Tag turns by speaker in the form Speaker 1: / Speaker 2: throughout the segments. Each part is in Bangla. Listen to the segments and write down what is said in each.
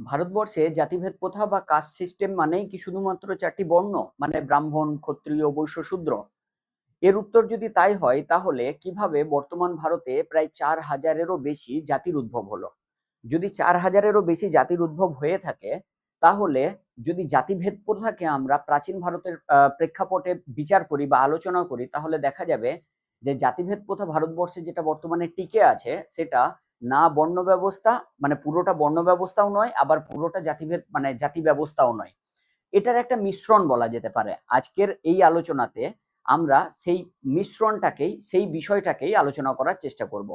Speaker 1: ভারতবর্ষে জাতিভেদ প্রথা বা কাস্ট সিস্টেম মানেই কি শুধুমাত্র চারটি বর্ণ, মানে ব্রাহ্মণ, ক্ষত্রিয়, বৈশ্য, শূদ্র? এর উত্তর যদি তাই হয়, তাহলে কিভাবে বর্তমান ভারতে প্রায় 4,000-এরও বেশি জাতির উদ্ভব হলো? যদি 4,000-এরও বেশি জাতির উদ্ভব হয়ে থাকে, তাহলে যদি জাতিভেদ প্রথাকে আমরা প্রাচীন ভারতের প্রেক্ষাপটে বিচার করি বা আলোচনা করি, তাহলে দেখা যাবে যে জাতিভেদ প্রথা ভারতবর্ষে যেটা বর্তমানে টিকে আছে, সেটা না বর্ণ ব্যবস্থা, মানে পুরোটা বর্ণ ব্যবস্থাও নয়, আবার পুরোটা জাতিভেদ মানে জাতি ব্যবস্থাও নয়। এটার একটা মিশ্রণ বলা যেতে পারে। আজকের এই আলোচনাতে আমরা সেই মিশ্রণটাকেই, সেই বিষয়টাকেই আলোচনা করার চেষ্টা করব।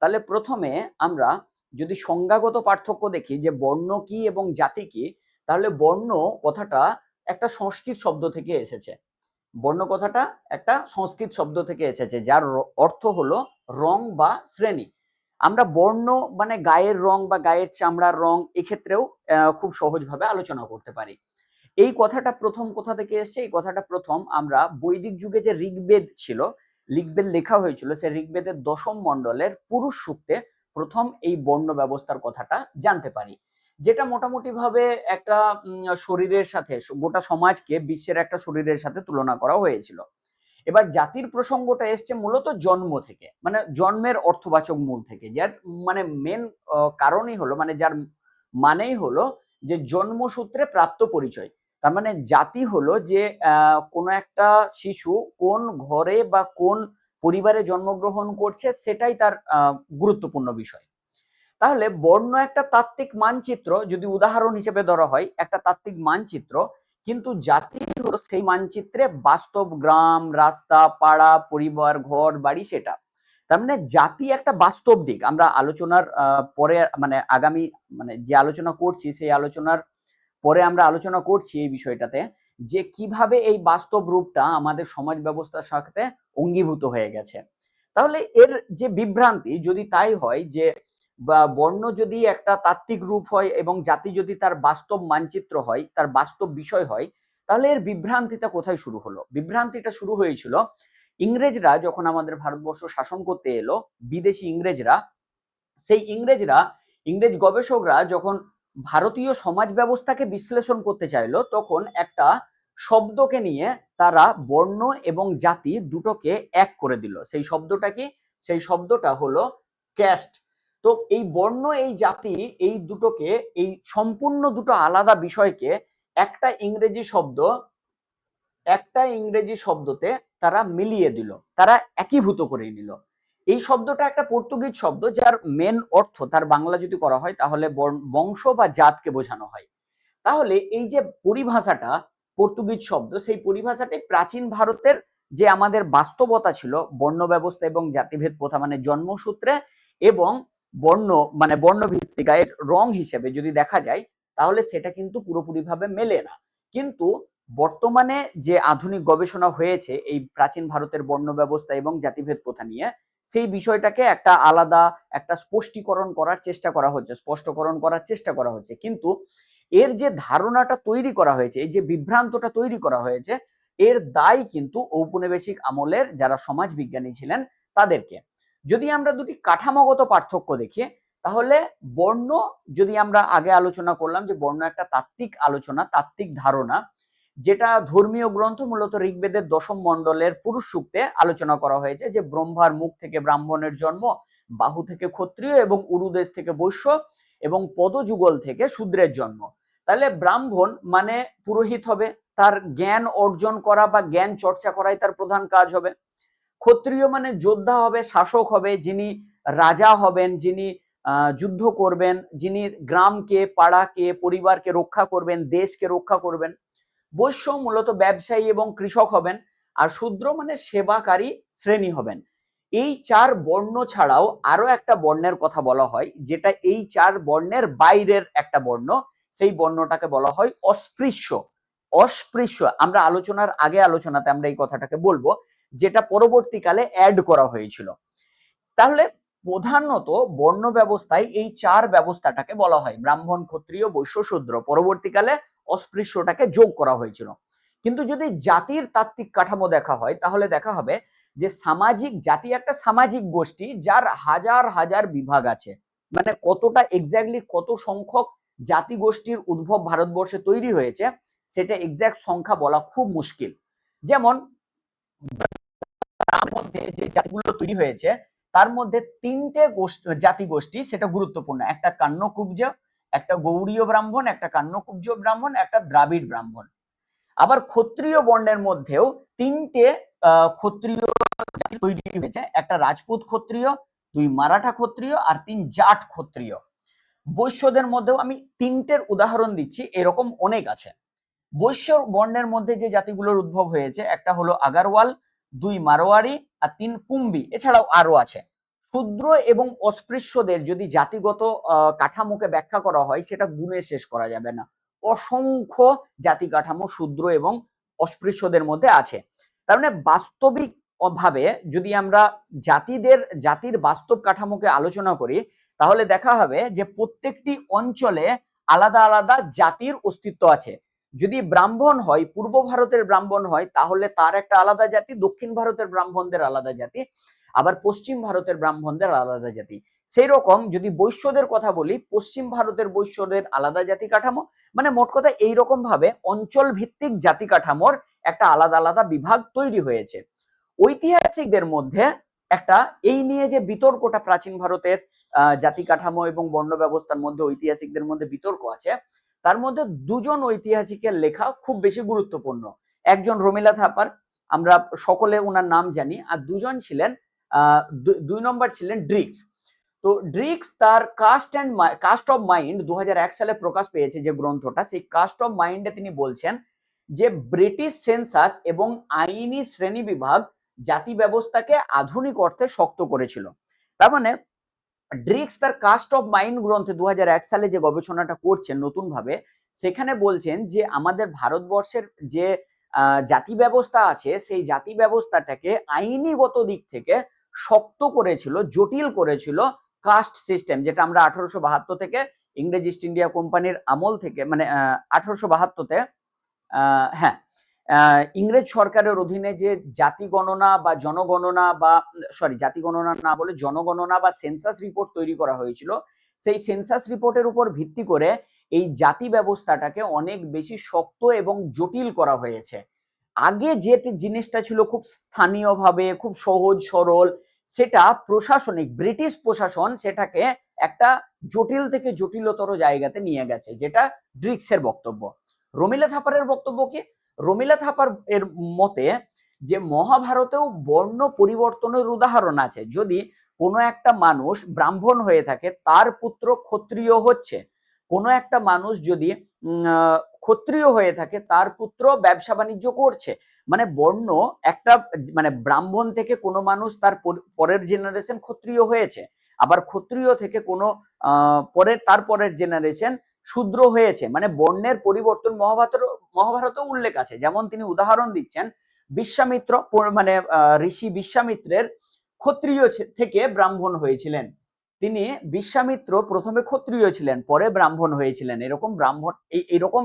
Speaker 1: তাহলে প্রথমে আমরা যদি সংজ্ঞাগত পার্থক্য দেখি যে বর্ণ কি এবং জাতি কি, তাহলে বর্ণ কথাটা একটা সংস্কৃত শব্দ থেকে এসেছে। বর্ণ কথাটা একটা সংস্কৃত শব্দ থেকে এসেছে, যার অর্থ হলো রং বা শ্রেণী। আমরা বর্ণ মানে গায়ের রং বা গায়ের চামড়ার রং, এক্ষেত্রেও খুব সহজভাবে আলোচনা করতে পারি। এই কথাটা প্রথম কোথা থেকে এসছে? এই কথাটা প্রথম আমরা বৈদিক যুগে যে ঋগ্বেদ ছিল, ঋগ্বেদ লেখা হয়েছিল, সেই ঋগ্বেদের ১০ম মণ্ডলের পুরুষ সূক্তে প্রথম এই বর্ণ ব্যবস্থার কথাটা জানতে পারি, যেটা মোটামুটি ভাবে একটা শরীরের সাথে, গোটা সমাজকে বিশ্বের একটা শরীরের সাথে তুলনা করা হয়েছিল। এবার জাতির প্রসঙ্গটা এসছে মূলত জন্ম থেকে, মানে জন্মের অর্থবাচক মূল থেকে, যার মানে মেন কারণই হলো, মানে যার মানেই হলো যে জন্মসূত্রে প্রাপ্ত পরিচয়। তার মানে জাতি হলো যে কোনো একটা শিশু কোন ঘরে বা কোন পরিবারে জন্মগ্রহণ করছে, সেটাই তার গুরুত্বপূর্ণ বিষয়। তাহলে বর্ণ একটা তাত্ত্বিক মানচিত্র, যদি উদাহরণ হিসেবে ধরা হয়, একটা তাত্ত্বিক মানচিত্র, কিন্তু জাতি হলো সেই মানচিত্রে বাস্তব গ্রাম, রাস্তা, পাড়া, পরিবার, ঘর, বাড়ি, সেটা। তার মানে জাতি একটা বাস্তব দিক। আমরা আলোচনার পরে, মানে আগামী, মানে যে আলোচনা করছি সেই আলোচনার পরে আমরা আলোচনা করছি এই বিষয়টাতে, যে কিভাবে এই বাস্তব রূপটা আমাদের সমাজ ব্যবস্থার সাথে অঙ্গীভূত হয়ে গেছে। তাহলে এর যে বিভ্রান্তি, যদি তাই হয় যে বা বর্ণ যদি একটা তাত্ত্বিক রূপ হয় এবং জাতি যদি তার বাস্তব মানচিত্র হয়, তার বাস্তব বিষয় হয়, তাহলে এর বিভ্রান্তিটা কোথায় শুরু হলো? বিভ্রান্তিটা শুরু হয়েছিল ইংরেজরা যখন আমাদের ভারতবর্ষ শাসন করতে এলো, বিদেশি ইংরেজরা। সেই ইংরেজরা, ইংরেজ গবেষকরা যখন ভারতীয় সমাজ ব্যবস্থাকে বিশ্লেষণ করতে চাইলো, তখন একটা শব্দকে নিয়ে তারা বর্ণ এবং জাতি দুটোকে এক করে দিল। সেই শব্দটা কি? সেই শব্দটা হলো ক্যাস্ট। তো এই বর্ণ, এই জাতি, এই দুটোকে, এই সম্পূর্ণ দুটো আলাদা বিষয়কে একটা ইংরেজি শব্দ, একটা ইংরেজি শব্দতে তারা মিলিয়ে দিল, তারা একীভূত করে নিল। এই শব্দটা একটা পর্তুগিজ শব্দ, যার মেন অর্থ, তার বাংলা যদি করা হয় তাহলে বংশ বা জাতকে বোঝানো হয়। তাহলে এই যে পরিভাষাটা, পর্তুগিজ শব্দ, সেই পরিভাষাটাই প্রাচীন ভারতের যে আমাদের বাস্তবতা ছিল, বর্ণ ব্যবস্থা এবং জাতিভেদ প্রথা, মানে জন্মসূত্রে এবং বর্ণ, মানে বর্ণভিত্তিক গায়ের রং হিসেবে যদি দেখা যায়, তাহলে সেটা কিন্তু পুরোপুরিভাবে মেলে না। কিন্তু বর্তমানে যে আধুনিক গবেষণা হয়েছে এই প্রাচীন ভারতের বর্ণ ব্যবস্থা এবং জাতিভেদ প্রথা নিয়ে, সেই বিষয়টাকে একটা আলাদা, একটা স্পষ্টীকরণ করার চেষ্টা করা হচ্ছে, স্পষ্টকরণ করার চেষ্টা করা হচ্ছে। কিন্তু এর যে ধারণাটা তৈরি করা হয়েছে, এই যে বিভ্রান্তটা তৈরি করা হয়েছে, এর দায় কিন্তু ঔপনিবেশিক আমলের যারা সমাজ বিজ্ঞানী ছিলেন তাদেরকে। যদি আমরা দুটি কাঠামোগত পার্থক্য দেখি, তাহলে বর্ণ, যদি আমরা আগে আলোচনা করলাম যে বর্ণ একটা তাত্ত্বিক আলোচনা, তাত্ত্বিক ধারণা, যেটা ধর্মীয় গ্রন্থ মূলত ঋগ্বেদের ১০ম মণ্ডলের পুরুষ সূক্তে আলোচনা করা হয়েছে, যে ব্রহ্মার মুখ থেকে ব্রাহ্মণের জন্ম, বাহু থেকে ক্ষত্রিয় এবং উরুদেশ থেকে বৈশ্য এবং পদযুগল থেকে শূদ্রের জন্ম। তাহলে ব্রাহ্মণ মানে পুরোহিত হবে, তার জ্ঞান অর্জন করা বা জ্ঞান চর্চা করাই তার প্রধান কাজ হবে। ক্ষত্রিয় মানে যোদ্ধা হবে, শাসক হবে, যিনি রাজা হবেন, যিনি যুদ্ধ করবেন, যিনি গ্রামকে, পাড়াকে, পরিবারকে রক্ষা করবেন, দেশকে রক্ষা করবেন। বৈশ্য মূলত ব্যবসায়ী এবং কৃষক হবেন। আর শূদ্র মানে সেবাকারী শ্রেণী হবেন। এই ৪ বর্ণ ছাড়াও আরো একটা বর্ণের কথা বলা হয়, যেটা এই ৪ বর্ণের বাইরের একটা বর্ণ, সেই বর্ণটাকে বলা হয় অস্পৃশ্য। অস্পৃশ্য আমরা আলোচনার আগে আলোচনাতে আমরা এই কথাটাকে বলবো, যেটা পরবর্তীকালে অ্যাড করা হয়েছিল। তাহলে প্রধানত বর্ণ ব্যবস্থায় এই ৪ ব্যবস্থাটাকে বলা হয় ব্রাহ্মণ, ক্ষত্রিয়, বৈশ্য, শূদ্র। পরবর্তীকালে অস্পৃশ্যটাকে যোগ করা হয়েছিল। কিন্তু যদি জাতির তাত্ত্বিক কাঠামো দেখা হয়, তাহলে দেখা হবে যে সামাজিক জাতি একটা সামাজিক গোষ্ঠী, যার হাজার হাজার বিভাগ আছে। মানে কতটা এক্স্যাক্টলি কত সংখ্যক জাতিগোষ্ঠীর উদ্ভব ভারতবর্ষে তৈরি হয়েছে সেটা এক্সাক্ট সংখ্যা বলা খুব মুশকিল। যেমন তার মধ্যে যে জাতিগুলো তৈরি হয়েছে তার মধ্যে তিনটে জাতিগোষ্ঠী সেটা গুরুত্বপূর্ণ, একটা কান্যকুব্জ, একটা গৌড়ীয় ব্রাহ্মণ, একটা কান্যকুব্জ ব্রাহ্মণ, একটা দ্রাবিড় ব্রাহ্মণ। আবার ক্ষত্রিয় বর্ণের মধ্যেও তিনটে ক্ষত্রিয় জাতি তৈরি হয়েছে, একটা রাজপুত ক্ষত্রিয়, দুই মারাঠা ক্ষত্রিয় আর তিন জাট ক্ষত্রিয়। বৈশ্যদের মধ্যেও আমি তিনটের উদাহরণ দিচ্ছি, এরকম অনেক আছে। বৈশ্য বর্ণের মধ্যে যে জাতিগুলোর উদ্ভব হয়েছে একটা হলো আগারওয়াল, দুই মারোয়ারি আর তিন কুম্বি, এছাড়াও আরো আছে। শূদ্র এবং অস্পৃশ্যদের যদি জাতিগত কাঠামোকে ব্যাখ্যা করা হয় সেটা গুণে শেষ করা যাবে না। অসংখ্য জাতি কাঠামো শূদ্র এবং অস্পৃশ্যদের মধ্যে আছে। তার মানে বাস্তবিক ভাবে যদি আমরা জাতির বাস্তব কাঠামোকে আলোচনা করি তাহলে দেখা হবে যে প্রত্যেকটি অঞ্চলে আলাদা আলাদা জাতির অস্তিত্ব আছে। যদি ব্রাহ্মণ হয়, পূর্ব ভারতের ব্রাহ্মণ হয় তাহলে তার একটা আলাদা জাতি, দক্ষিণ ভারতের ব্রাহ্মণদের আলাদা জাতি, আবার পশ্চিম ভারতের ব্রাহ্মণদের আলাদা জাতি। সেই রকম যদি বৈশ্যদের কথা বলি, পশ্চিম ভারতের বৈশ্যদের আলাদা জাতি কাঠামো। মানে মোট কথা এইরকম ভাবে অঞ্চল ভিত্তিক জাতি কাঠামোর একটা আলাদা আলাদা বিভাগ তৈরি হয়েছে। ঐতিহাসিকদের মধ্যে একটা এই নিয়ে যে বিতর্কটা প্রাচীন ভারতের জাতি কাঠামো এবং বর্ণ ব্যবস্থার মধ্যে ঐতিহাসিকদের মধ্যে বিতর্ক আছে, তার মধ্যে দুজন ঐতিহাসিকের লেখা খুব বেশি গুরুত্বপূর্ণ। একজন রমিলা থাপার, আমরা সকলে ওনার নাম জানি, আর দুজন ছিলেন দুই নম্বর ছিলেন ড্রিক্স। তো ড্রিক্স তার কাস্ট অফ মাইন্ড 2001 সালে প্রকাশ পেয়েছে যে গ্রন্থটা, সেই কাস্ট অফ মাইন্ডে তিনি বলছেন যে ব্রিটিশ সেন্সাস এবং আইনি শ্রেণী বিভাগ জাতি ব্যবস্থাকে আধুনিক অর্থে শক্ত করেছিল। তার মানে ড্রিক্স তার কাস্ট অফ মাইন্ড গ্রন্থে 2001 সালে যে গবেষণাটা করছেন নতুন ভাবে, সেখানে বলছেন যে আমাদের ভারতবর্ষের যে জাতি ব্যবস্থা আছে সেই জাতি ব্যবস্থাটাকে আইনিগত দিক থেকে শক্ত করেছিল, জটিল করেছিল কাস্ট সিস্টেম, যেটা আমরা 1872 থেকে ইংরেজ ইস্ট ইন্ডিয়া কোম্পানির আমল থেকে, মানে 1872-তে হ্যাঁ ইংরেজ সরকারের অধীনে যে জাতি গণনা বা জনগণনা বা জাতি গণনা না বলে জনগণনা বা সেন্সাস রিপোর্ট তৈরি করা হয়েছিল, সেই সেন্সাস রিপোর্টের উপর ভিত্তি করে এই জাতি ব্যবস্থাটাকে অনেক বেশি শক্ত এবং জটিল করা হয়েছে। আগে যে জিনিসটা ছিল খুব স্থানীয়ভাবে খুব সহজ সরল, সেটা প্রশাসনিক ব্রিটিশ প্রশাসন সেটাকে একটা জটিল থেকে জটিলতর জায়গাতে নিয়ে গেছে, যেটা ড্রিক্সের বক্তব্য। রমিলা থাপারের বক্তব্য কি? রমিলা থাপার এর মতে যে মহাভারতেও বর্ণ পরিবর্তনের উদাহরণ আছে। যদি কোনো একটা মানুষ ব্রাহ্মণ হয়ে থাকে তার পুত্র ক্ষত্রিয় হচ্ছে, কোনো একটা মানুষ যদি ক্ষত্রিয় হয়ে থাকে তার পুত্র ব্যবসা বাণিজ্য করছে। মানে বর্ণ একটা, মানে ব্রাহ্মণ থেকে কোনো মানুষ তার পরের জেনারেশন ক্ষত্রিয় হয়েছে, আবার ক্ষত্রিয় থেকে কোনো তার পরের জেনারেশন শূদ্র হয়েছে। মানে বর্ণের পরিবর্তন মহাভারতে উল্লেখ আছে। যেমন তিনি উদাহরণ দিচ্ছেন বিশ্বামিত্র, মানে ঋষি বিশ্বামিত্রের ক্ষত্রিয় থেকে ব্রাহ্মণ হয়েছিলেন। তিনি বিশ্বামিত্র প্রথমে ক্ষত্রিয় ছিলেন, পরে ব্রাহ্মণ হয়েছিলেন। এরকম এইরকম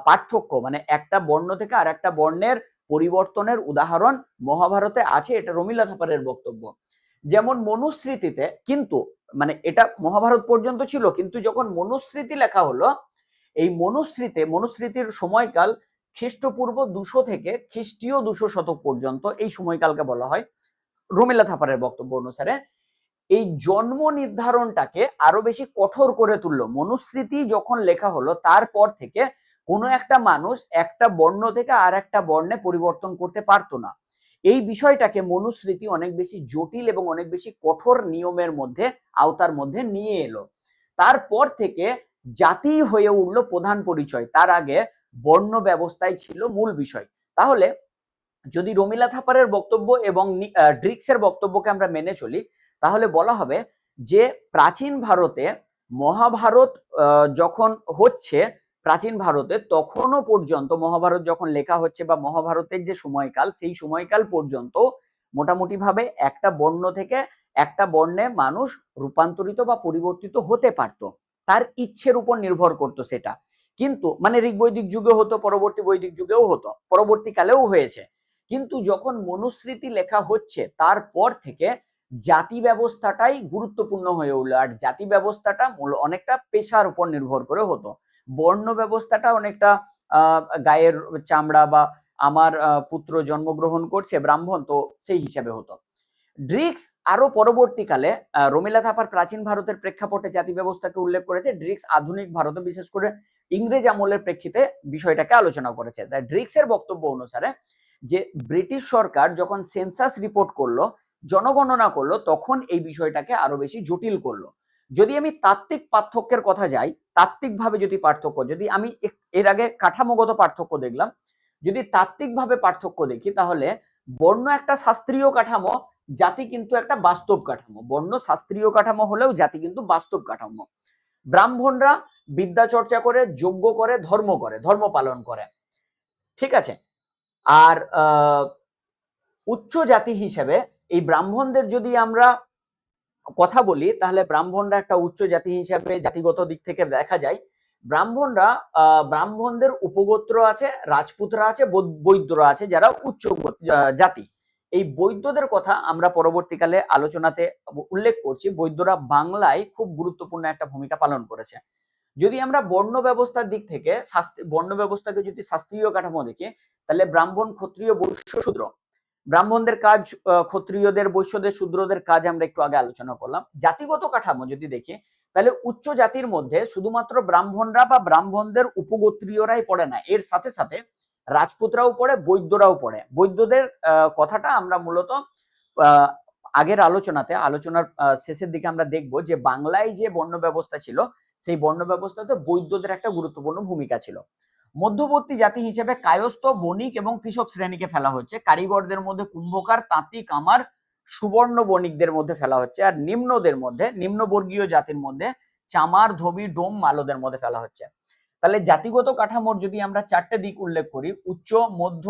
Speaker 1: পার্থক্য, মানে একটা বর্ণ থেকে আর একটা বর্ণের পরিবর্তনের উদাহরণ মহাভারতে আছে, এটা রমিলা থাপারের বক্তব্য। যেমন মনুস্মৃতিতে, কিন্তু মানে এটা মহাভারত পর্যন্ত ছিল, কিন্তু যখন মনুস্মৃতি লেখা হলো, এই মনুস্মৃতির সময়কাল খ্রিস্টপূর্ব 200 থেকে খ্রিস্টীয় 200 শতক পর্যন্ত, এই সময়কালকে বলা হয়। রমিলা থাপারের বক্তব্য অনুসারে এই জন্ম নির্ধারণটাকে আরো বেশি কঠোর করে তুললো। মনুস্মৃতি যখন লেখা হলো তারপর থেকে কোনো একটা মানুষ একটা বর্ণ থেকে আর একটা বর্ণে পরিবর্তন করতে পারতো না। এই বিষয়টাকে মনুস্মৃতি অনেক বেশি জটিল এবং অনেক বেশি কঠোর নিয়মের মধ্যে, আওতার মধ্যে নিয়ে এলো। তারপর থেকে জাতি হয়ে উঠলো প্রধান পরিচয়, তার আগে বর্ণ ব্যবস্থায় ছিল মূল বিষয়। তাহলে যদি রমিলা থাপারের বক্তব্য এবং ড্রিক্সের বক্তব্যকে আমরা মেনে চলি, তাহলে বলা হবে যে প্রাচীন ভারতে মহাভারত যখন হচ্ছে, প্রাচীন ভারতে তখনও পর্যন্ত মহাভারত যখন লেখা হচ্ছে বা মহাভারতের যে সময়কাল, সেই সময়কাল পর্যন্ত মোটামুটি ভাবে একটা বর্ণ থেকে একটা বর্ণে মানুষ রূপান্তরিত বা পরিবর্তিত হতে পারত, তার ইচ্ছের উপর নির্ভর করতো সেটা। কিন্তু মানে ঋগ্বৈদিক যুগে হতো, পরবর্তী বৈদিক যুগেও হতো, পরবর্তীকালেও হয়েছে। কিন্তু যখন মনুস্মৃতি লেখা হচ্ছে তারপর থেকে জাতি ব্যবস্থাটাই গুরুত্বপূর্ণ হয়ে উঠলো। আর জাতি ব্যবস্থাটা অনেকটা পেশার উপর নির্ভর করে হতো। বর্ণ ব্যবস্থাটা অনেকটা গায়ের চামড়া বা আমার পুত্র জন্মগ্রহণ করছে ব্রাহ্মণ, তো সেই হিসাবে হতো। ড্রিক্স আরো পরবর্তীকালে রমিলা থাপার প্রাচীন ভারতের প্রেক্ষাপটে জাতি ব্যবস্থাকে উল্লেখ করেছে। ড্রিক্স আধুনিক ভারতে বিশেষ করে ইংরেজ আমলের প্রেক্ষিতে বিষয়টাকে আলোচনা করেছে। তাই ড্রিক্সের বক্তব্য অনুসারে যে ব্রিটিশ সরকার যখন সেন্সাস রিপোর্ট করলো, জনগণনা করলো, তখন এই বিষয়টাকে আরো বেশি জটিল করলো। যদি আমি তাত্ত্বিক পার্থক্যের কথা যাই, তাত্ত্বিকভাবে যদি পার্থক্য, যদি আমি এর আগে কাঠামোগত পার্থক্য দেখলাম, যদি তাত্ত্বিকভাবে পার্থক্য দেখি তাহলে বর্ণ একটা শাস্ত্রীয় কাঠামো, জাতি কিন্তু একটা বাস্তব কাঠামো। বর্ণ শাস্ত্রীয় কাঠামো হলেও জাতি কিন্তু বাস্তব কাঠামো। ব্রাহ্মণরা বিদ্যা চর্চা করে, যজ্ঞ করে, ধর্ম পালন করে, ঠিক আছে। আর উচ্চ জাতি হিসেবে এই ব্রাহ্মণদের যদি আমরা কথা বলি, তাহলে ব্রাহ্মণরা একটা উচ্চ জাতি হিসাবে জাতিগত দিক থেকে দেখা যায়। ব্রাহ্মণরা ব্রাহ্মণদের উপগোত্র আছে, রাজপুতরা আছে, বৈদ্যরা আছে, যারা উচ্চ জাতি। এই বৈদ্যদের কথা আমরা পরবর্তীকালে আলোচনাতে উল্লেখ করছি। বৈদ্যরা বাংলায় খুব গুরুত্বপূর্ণ একটা ভূমিকা পালন করেছে। যদি আমরা বর্ণ ব্যবস্থার দিক থেকে বর্ণ ব্যবস্থাকে যদি শাস্ত্রীয় কাঠামো দেখি, তাহলে ব্রাহ্মণ, ক্ষত্রিয়, বৈশ্য, শূদ্র। ব্রাহ্মণদের কাজ, ক্ষত্রিয়দের, বৈশ্যদের, শূদ্রদের কাজ আমরা একটু আগে আলোচনা করলাম। জাতিগত কাঠামো যদি দেখি, তাহলে উচ্চ জাতির মধ্যে শুধুমাত্র ব্রাহ্মণরা বা ব্রাহ্মণদের উপগোত্রীয়রাই পড়ে না, এর সাথে সাথে রাজপুতরাও পড়ে, বৈদ্যরাও পড়ে। বৈদ্যদের কথাটা আমরা মূলত আগের আলোচনার শেষের দিকে আমরা দেখব যে বাংলায় যে বর্ণ ব্যবস্থা ছিল, সেই বর্ণ ব্যবস্থাতে বৈদ্যদের একটা গুরুত্বপূর্ণ ভূমিকা ছিল। মধ্যবর্তী জাতি হিসেবে কায়স্থ, বণিক এবং কৃষক শ্রেণীকে ফেলা হচ্ছে। কারিগরদের মধ্যে কুম্ভকার, তাঁতি, কামার, সুবর্ণ বণিকদের মধ্যে ফেলা হচ্ছে। আর নিম্নদের মধ্যে, নিম্নবর্গীয় জাতির মধ্যে চামার, ধোবি, ডোম, মালদের মধ্যে ফেলা হচ্ছে। তাহলে জাতিগত কাঠামোর যদি আমরা চারটে দিক উল্লেখ করি, উচ্চ, মধ্য,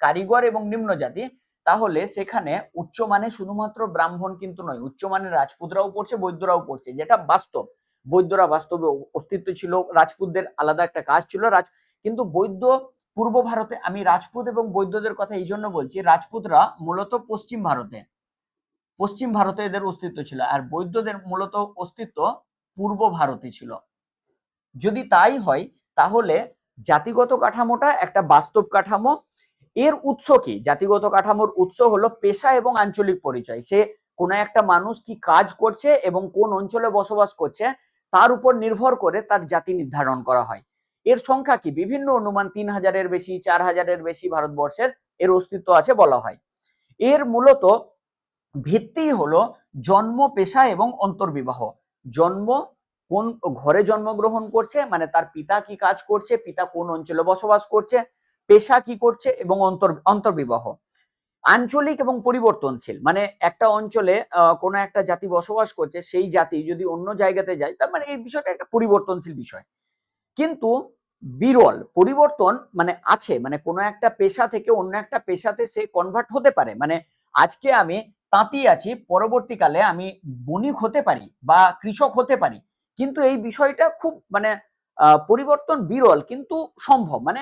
Speaker 1: কারিগর এবং নিম্ন জাতি, তাহলে সেখানে উচ্চ মানে শুধুমাত্র ব্রাহ্মণ কিন্তু নয়, উচ্চ মানে রাজপুতরাও পড়ছে, বৈদ্যরাও পড়ছে, যেটা বাস্তব। বৈদ্যরা বাস্তবে অস্তিত্ব ছিল, রাজপুতদের আলাদা একটা কাজ ছিল। কিন্তু বৈদ্য পূর্ব ভারতে, আমি রাজপুত এবং বৈদ্যদের কথা এই জন্য বলছি, রাজপুতরা মূলত পশ্চিম ভারতে এদের অস্তিত্ব ছিল, আর বৈদ্যদের মূলত অস্তিত্ব পূর্ব ভারতে ছিল। যদি তাই হয়, তাহলে জাতিগত কাঠামোটা একটা বাস্তব কাঠামো। এর উৎস কি? জাতিগত কাঠামোর উৎস হলো পেশা এবং আঞ্চলিক পরিচয়। সে কোন একটা মানুষ কি কাজ করছে এবং কোন অঞ্চলে বসবাস করছে, তার উপর নির্ভর করে তার জাতি নির্ধারণ করা হয়। এর সংখ্যা কি? বিভিন্ন অনুমান, 3000-এর বেশি, 4000-এর বেশি ভারতবর্ষের এর অস্তিত্ব আছে বলা হয়। এর মূলত ভিত্তি হলো জন্ম, পেশা এবং অন্তর্বিবাহ। জন্ম, কোন ঘরে জন্মগ্রহণ করছে, মানে তার পিতা কি কাজ করছে, পিতা কোন অঞ্চলে বসবাস করছে, পেশা কি করছে, এবং অন্তর্বিবাহ। আঞ্চলিক এবং পরিবর্তনশীল, মানে একটা অঞ্চলে কোনো একটা জাতি বসবাস করছে, সেই জাতি যদি অন্য জায়গাতে যায়, তার মানে এই বিষয়টা একটা পরিবর্তনশীল বিষয়। কিন্তু বিরল পরিবর্তন মানে আছে, মানে কোনো একটা পেশা থেকে অন্য একটা পেশাতে সে কনভার্ট হতে পারে। মানে আজকে আমি তাঁতি আছি, পরবর্তীকালে আমি বণিক হতে পারি বা কৃষক হতে পারি। কিন্তু এই বিষয়টা খুব মানে পরিবর্তন বিরল কিন্তু সম্ভব। মানে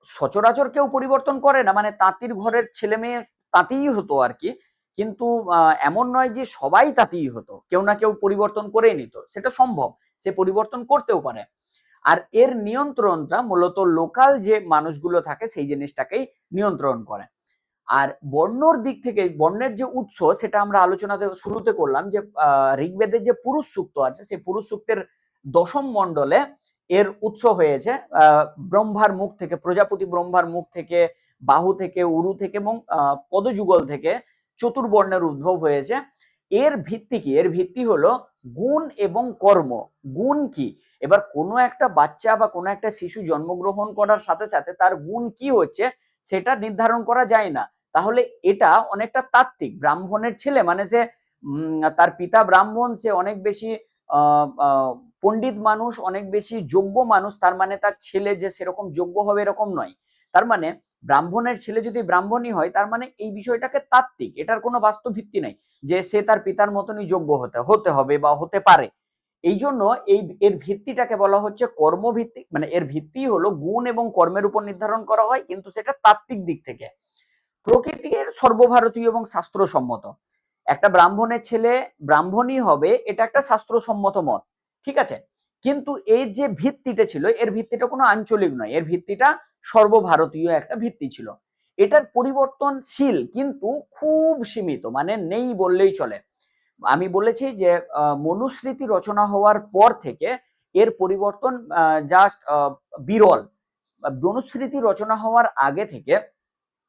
Speaker 1: সচরাচর কেউ পরিবর্তন করে না, মানে তাঁতির ঘরের ছেলে মেয়ে তাঁতিই হতো আর কি। কিন্তু এমন নয় যে সবাই তাঁতিই হতো, কেউ না কেউ পরিবর্তন করেই নিত, সেটা সম্ভব, সে পরিবর্তন করতেও পারে। আর এর নিয়ন্ত্রণটা মূলত লোকাল যে মানুষগুলো থাকে সেই জিনিসটাকেই নিয়ন্ত্রণ করে। আর বর্ণর দিক থেকে, বর্ণের যে উৎস, সেটা আমরা আলোচনাতে শুরুতে করলাম যে ঋগ্বেদের যে পুরুষ সূক্ত আছে, সেই পুরুষ সূক্তের দশম মণ্ডলে এর উৎস হয়েছে ব্রহ্মার মুখ থেকে, প্রজাপতি ব্রহ্মার মুখ থেকে, বাহু থেকে, উরু থেকে এবং পদযুগল থেকে চতুর্বর্ণের উদ্ভব হয়েছে। এর ভিত্তি কি? এর ভিত্তি হলো গুণ এবং কর্ম। গুণ কি? এবার কোনো একটা বাচ্চা বা কোনো একটা শিশু জন্মগ্রহণ করার সাথে সাথে তার গুণ কি হচ্ছে সেটা নির্ধারণ করা যায় না। তাহলে এটা অনেকটা তাত্ত্বিক। ব্রাহ্মণের ছেলে মানে সে তার পিতা ব্রাহ্মণ, সে অনেক বেশি পণ্ডিত মানুষ, অনেক বেশি যোগ্য মানুষ, তার মানে তার ছেলে যে সেরকম যোগ্য হবে এরকম নয়। তার মানে ব্রাহ্মণের ছেলে যদি ব্রাহ্মণই হয়, তার মানে এই বিষয়টাকে তাত্ত্বিক, এটার কোনো বাস্তব ভিত্তি নেই যে সে তার পিতার মতনই যোগ্য হতে হবে বা হতে পারে। এই জন্য এর ভিত্তিটাকে বলা হচ্ছে কর্মভিত্তিক। মানে এর ভিত্তি হলো গুণ এবং কর্মের উপর নির্ধারণ করা হয়, কিন্তু সেটা তাত্ত্বিক দিক থেকে। প্রকৃতির সর্বভারতীয় এবং শাস্ত্রসম্মত। একটা ব্রাহ্মণের ছেলে ব্রাহ্মণই হবে, এটা একটা শাস্ত্রসম্মত মত, ঠিক আছে। কিন্তু এর যে ভিত্তিটা ছিল, এর ভিত্তিটা কোনো আঞ্চলিক নয়, এর ভিত্তিটা সর্বভারতীয় একটা ভিত্তি ছিল। এটার পরিবর্তনশীল কিন্তু খুব সীমিত, মানে নেই বললেই চলে। আমি বলেছি যে মনুস্মৃতি রচনা হওয়ার পর থেকে এর পরিবর্তন জাস্ট বিরল। মনুস্মৃতি রচনা হওয়ার আগে থেকে,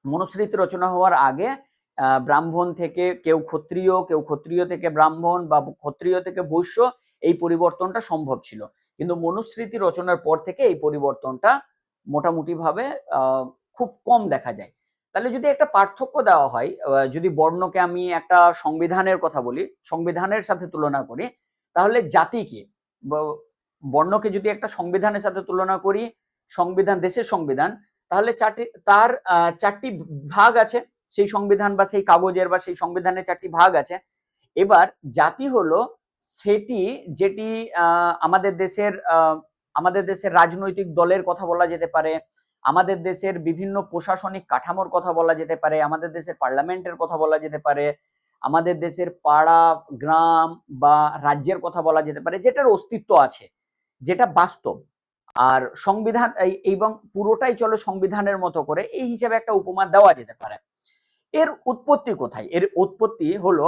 Speaker 1: মনুস্মৃতি রচনা হওয়ার আগে ব্রাহ্মণ থেকে কেউ ক্ষত্রিয়, কেউ ক্ষত্রিয় থেকে ব্রাহ্মণ বা ক্ষত্রিয় থেকে বৈশ্য, এই পরিবর্তনটা সম্ভব ছিল। কিন্তু মনুস্মৃতি রচনার পর থেকে এই পরিবর্তনটা মোটামুটি ভাবে খুব কম দেখা যায়। তাহলে যদি একটা পার্থক্য দেওয়া হয়, যদি বর্ণকে আমি একটা সংবিধানের কথা বলি, সংবিধানের সাথে তুলনা করি, তাহলে জাতিকে, বর্ণকে যদি একটা সংবিধানের সাথে তুলনা করি, সংবিধান, দেশের সংবিধান, তাহলে তার চারটি ভাগ আছে, সেই সংবিধান বা সেই কাগজের বা সেই সংবিধানের চারটি ভাগ আছে। এবার জাতি হলো সেটি যেটি আমাদের দেশের রাজনৈতিক দলের কথা বলা যেতে পারে, আমাদের দেশের বিভিন্ন প্রশাসনিক কাঠামোর কথা বলা যেতে পারে, আমাদের দেশের পার্লামেন্টের কথা বলা যেতে পারে, আমাদের দেশের পাড়া, গ্রাম বা রাজ্যের কথা বলা যেতে পারে, যেটার অস্তিত্ব আছে, যেটা বাস্তব। আর সংবিধান এবং পুরোটাই চলো সংবিধানের মতো করে, এই হিসাবে একটা উপমা দেওয়া যেতে পারে। এর উৎপত্তি কোথায়? এর উৎপত্তি হলো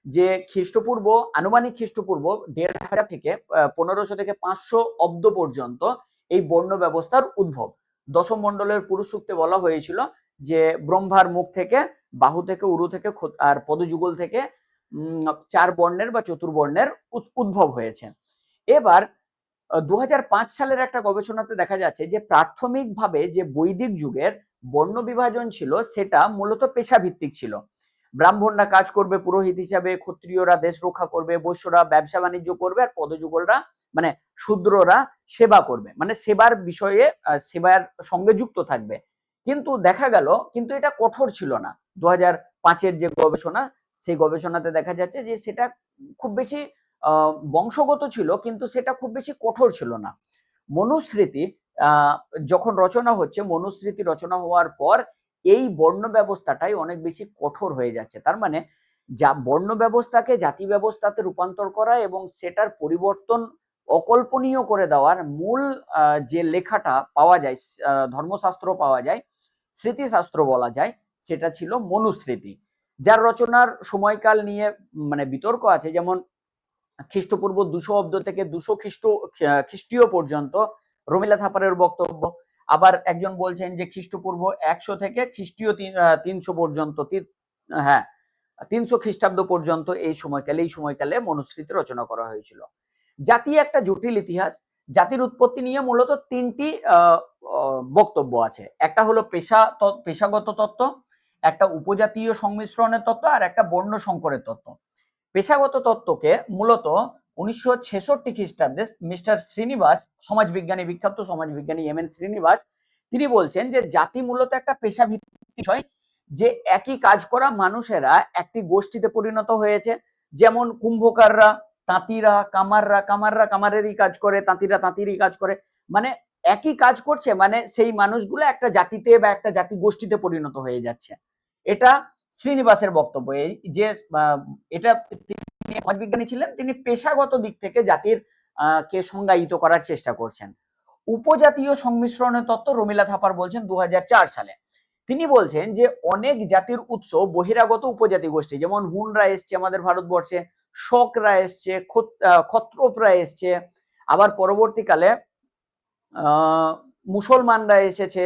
Speaker 1: যে খ্রিস্টপূর্ব, আনুমানিক খ্রিস্টপূর্ব ১৫০০ থেকে ১৫০০ থেকে ৫০০ অব্দ পর্যন্ত এই বর্ণ ব্যবস্থার উদ্ভব। দশম মণ্ডলের পুরুষ সূক্তে বলা হয়েছিল যে ব্রহ্মার মুখ থেকে, বাহু থেকে, উরু থেকে আর পদযুগল থেকে ৪ বর্ণের বা চতুর্বর্ণের উদ্ভব হয়েছে। এবার ২০০৫ সালের একটা গবেষণাতে দেখা যাচ্ছে যে প্রাথমিকভাবে যে বৈদিক যুগের বর্ণ বিভাজন ছিল, সেটা মূলত পেশাভিত্তিক ছিল। ব্রাহ্মণরা কাজ করবে পুরোহিত হিসাবে, ক্ষত্রিয়রা দেশ রক্ষা করবে, বৈশ্যরা ব্যবসা বাণিজ্য করবে, আর পদযুগলরা মানে শূদ্ররা সেবা করবে, মানে সেবার বিষয়ে সেবার সঙ্গে যুক্ত থাকবে। কিন্তু দেখা গেল, কিন্তু এটা কঠোর ছিল না। ২০০৫-এর যে গবেষণা, সেই গবেষণাতে দেখা যাচ্ছে যে সেটা খুব বেশি বংশগত ছিল, কিন্তু সেটা খুব বেশি কঠোর ছিল না। মনুস্মৃতি যখন রচনা হচ্ছে, মনুস্মৃতি রচনা হওয়ার পর এই বর্ণ ব্যবস্থাটাই অনেক বেশি কঠোর হয়ে যাচ্ছে। তার মানে যা বর্ণ ব্যবস্থাকে জাতি ব্যবস্থাতে রূপান্তর করা এবং সেটার পরিবর্তন অকল্পনীয় করে দেওয়ার মূল যে লেখাটা পাওয়া যায়, ধর্মশাস্ত্র পাওয়া যায়, স্মৃতিশাস্ত্র বলা যায়, সেটা ছিল মনুস্মৃতি, যার রচনার সময়কাল নিয়ে মানে বিতর্ক আছে। যেমন খ্রিস্টপূর্ব ২০০ অব্দ থেকে ২০০ খ্রিস্টীয় পর্যন্ত রমিলা থাপারের বক্তব্য। আবার একজন বলছেন যে খ্রিস্টপূর্ব ১০০ থেকে খ্রিস্টীয় ৩০০ পর্যন্ত, হ্যাঁ ৩০০ খ্রিস্টাব্দ পর্যন্ত এই সময়কালে মনুস্মৃতি রচনা করা হয়েছিল। জাতি একটা জটিল ইতিহাস। জাতির উৎপত্তি নিয়ে মূলত ৩টি বক্তব্য আছে। একটা হলো পেশাগত তত্ত্ব, একটা উপজাতীয় সংমিশ্রণের তত্ত্ব, আর একটা বর্ণ সংকরের তত্ত্ব। পেশাগত তত্ত্বকে মূলত ১৯৬৬ খ্রিস্টাব্দে মিস্টার শ্রীনিবাস, সমাজবিজ্ঞানী, বিখ্যাত সমাজবিজ্ঞানী এম.এন. শ্রীনিবাস, তিনি বলছেন যে জাতি মূলত একটা পেশাভিত্তিক বিষয়, যে একই কাজ করা মানুষেরা একটি গোষ্ঠীতে পরিণত হয়েছে। যেমন কুম্ভকাররা, তাঁতিরা, কামাররা কামারেরই কাজ করে, তাঁতিরা তাঁতিরই কাজ করে, মানে একই কাজ করছে, মানে সেই মানুষগুলো একটা জাতিতে বা একটা জাতি গোষ্ঠীতে পরিণত হয়ে যাচ্ছে। এটা শ্রীনিবাসের বক্তব্য। এই যে এটা, তিনি সমাজবিজ্ঞানী ছিলেন, তিনি পেশাগত দিক থেকে জাতির কে সংজ্ঞায়িত করার চেষ্টা করছেন। উপজাতীয় সংমিশ্রণের তত্ত্ব রমিলা থাপার বলছেন ২০০৪ সালে। তিনি বলছেন যে অনেক জাতির উৎস বহিরাগত উপজাতি গোষ্ঠী, যেমন হুনরা এসছে আমাদের ভারতবর্ষে, শকরা এসছে, ক্ষত্রপরা এসছে, আবার পরবর্তীকালে মুসলমানরা এসেছে,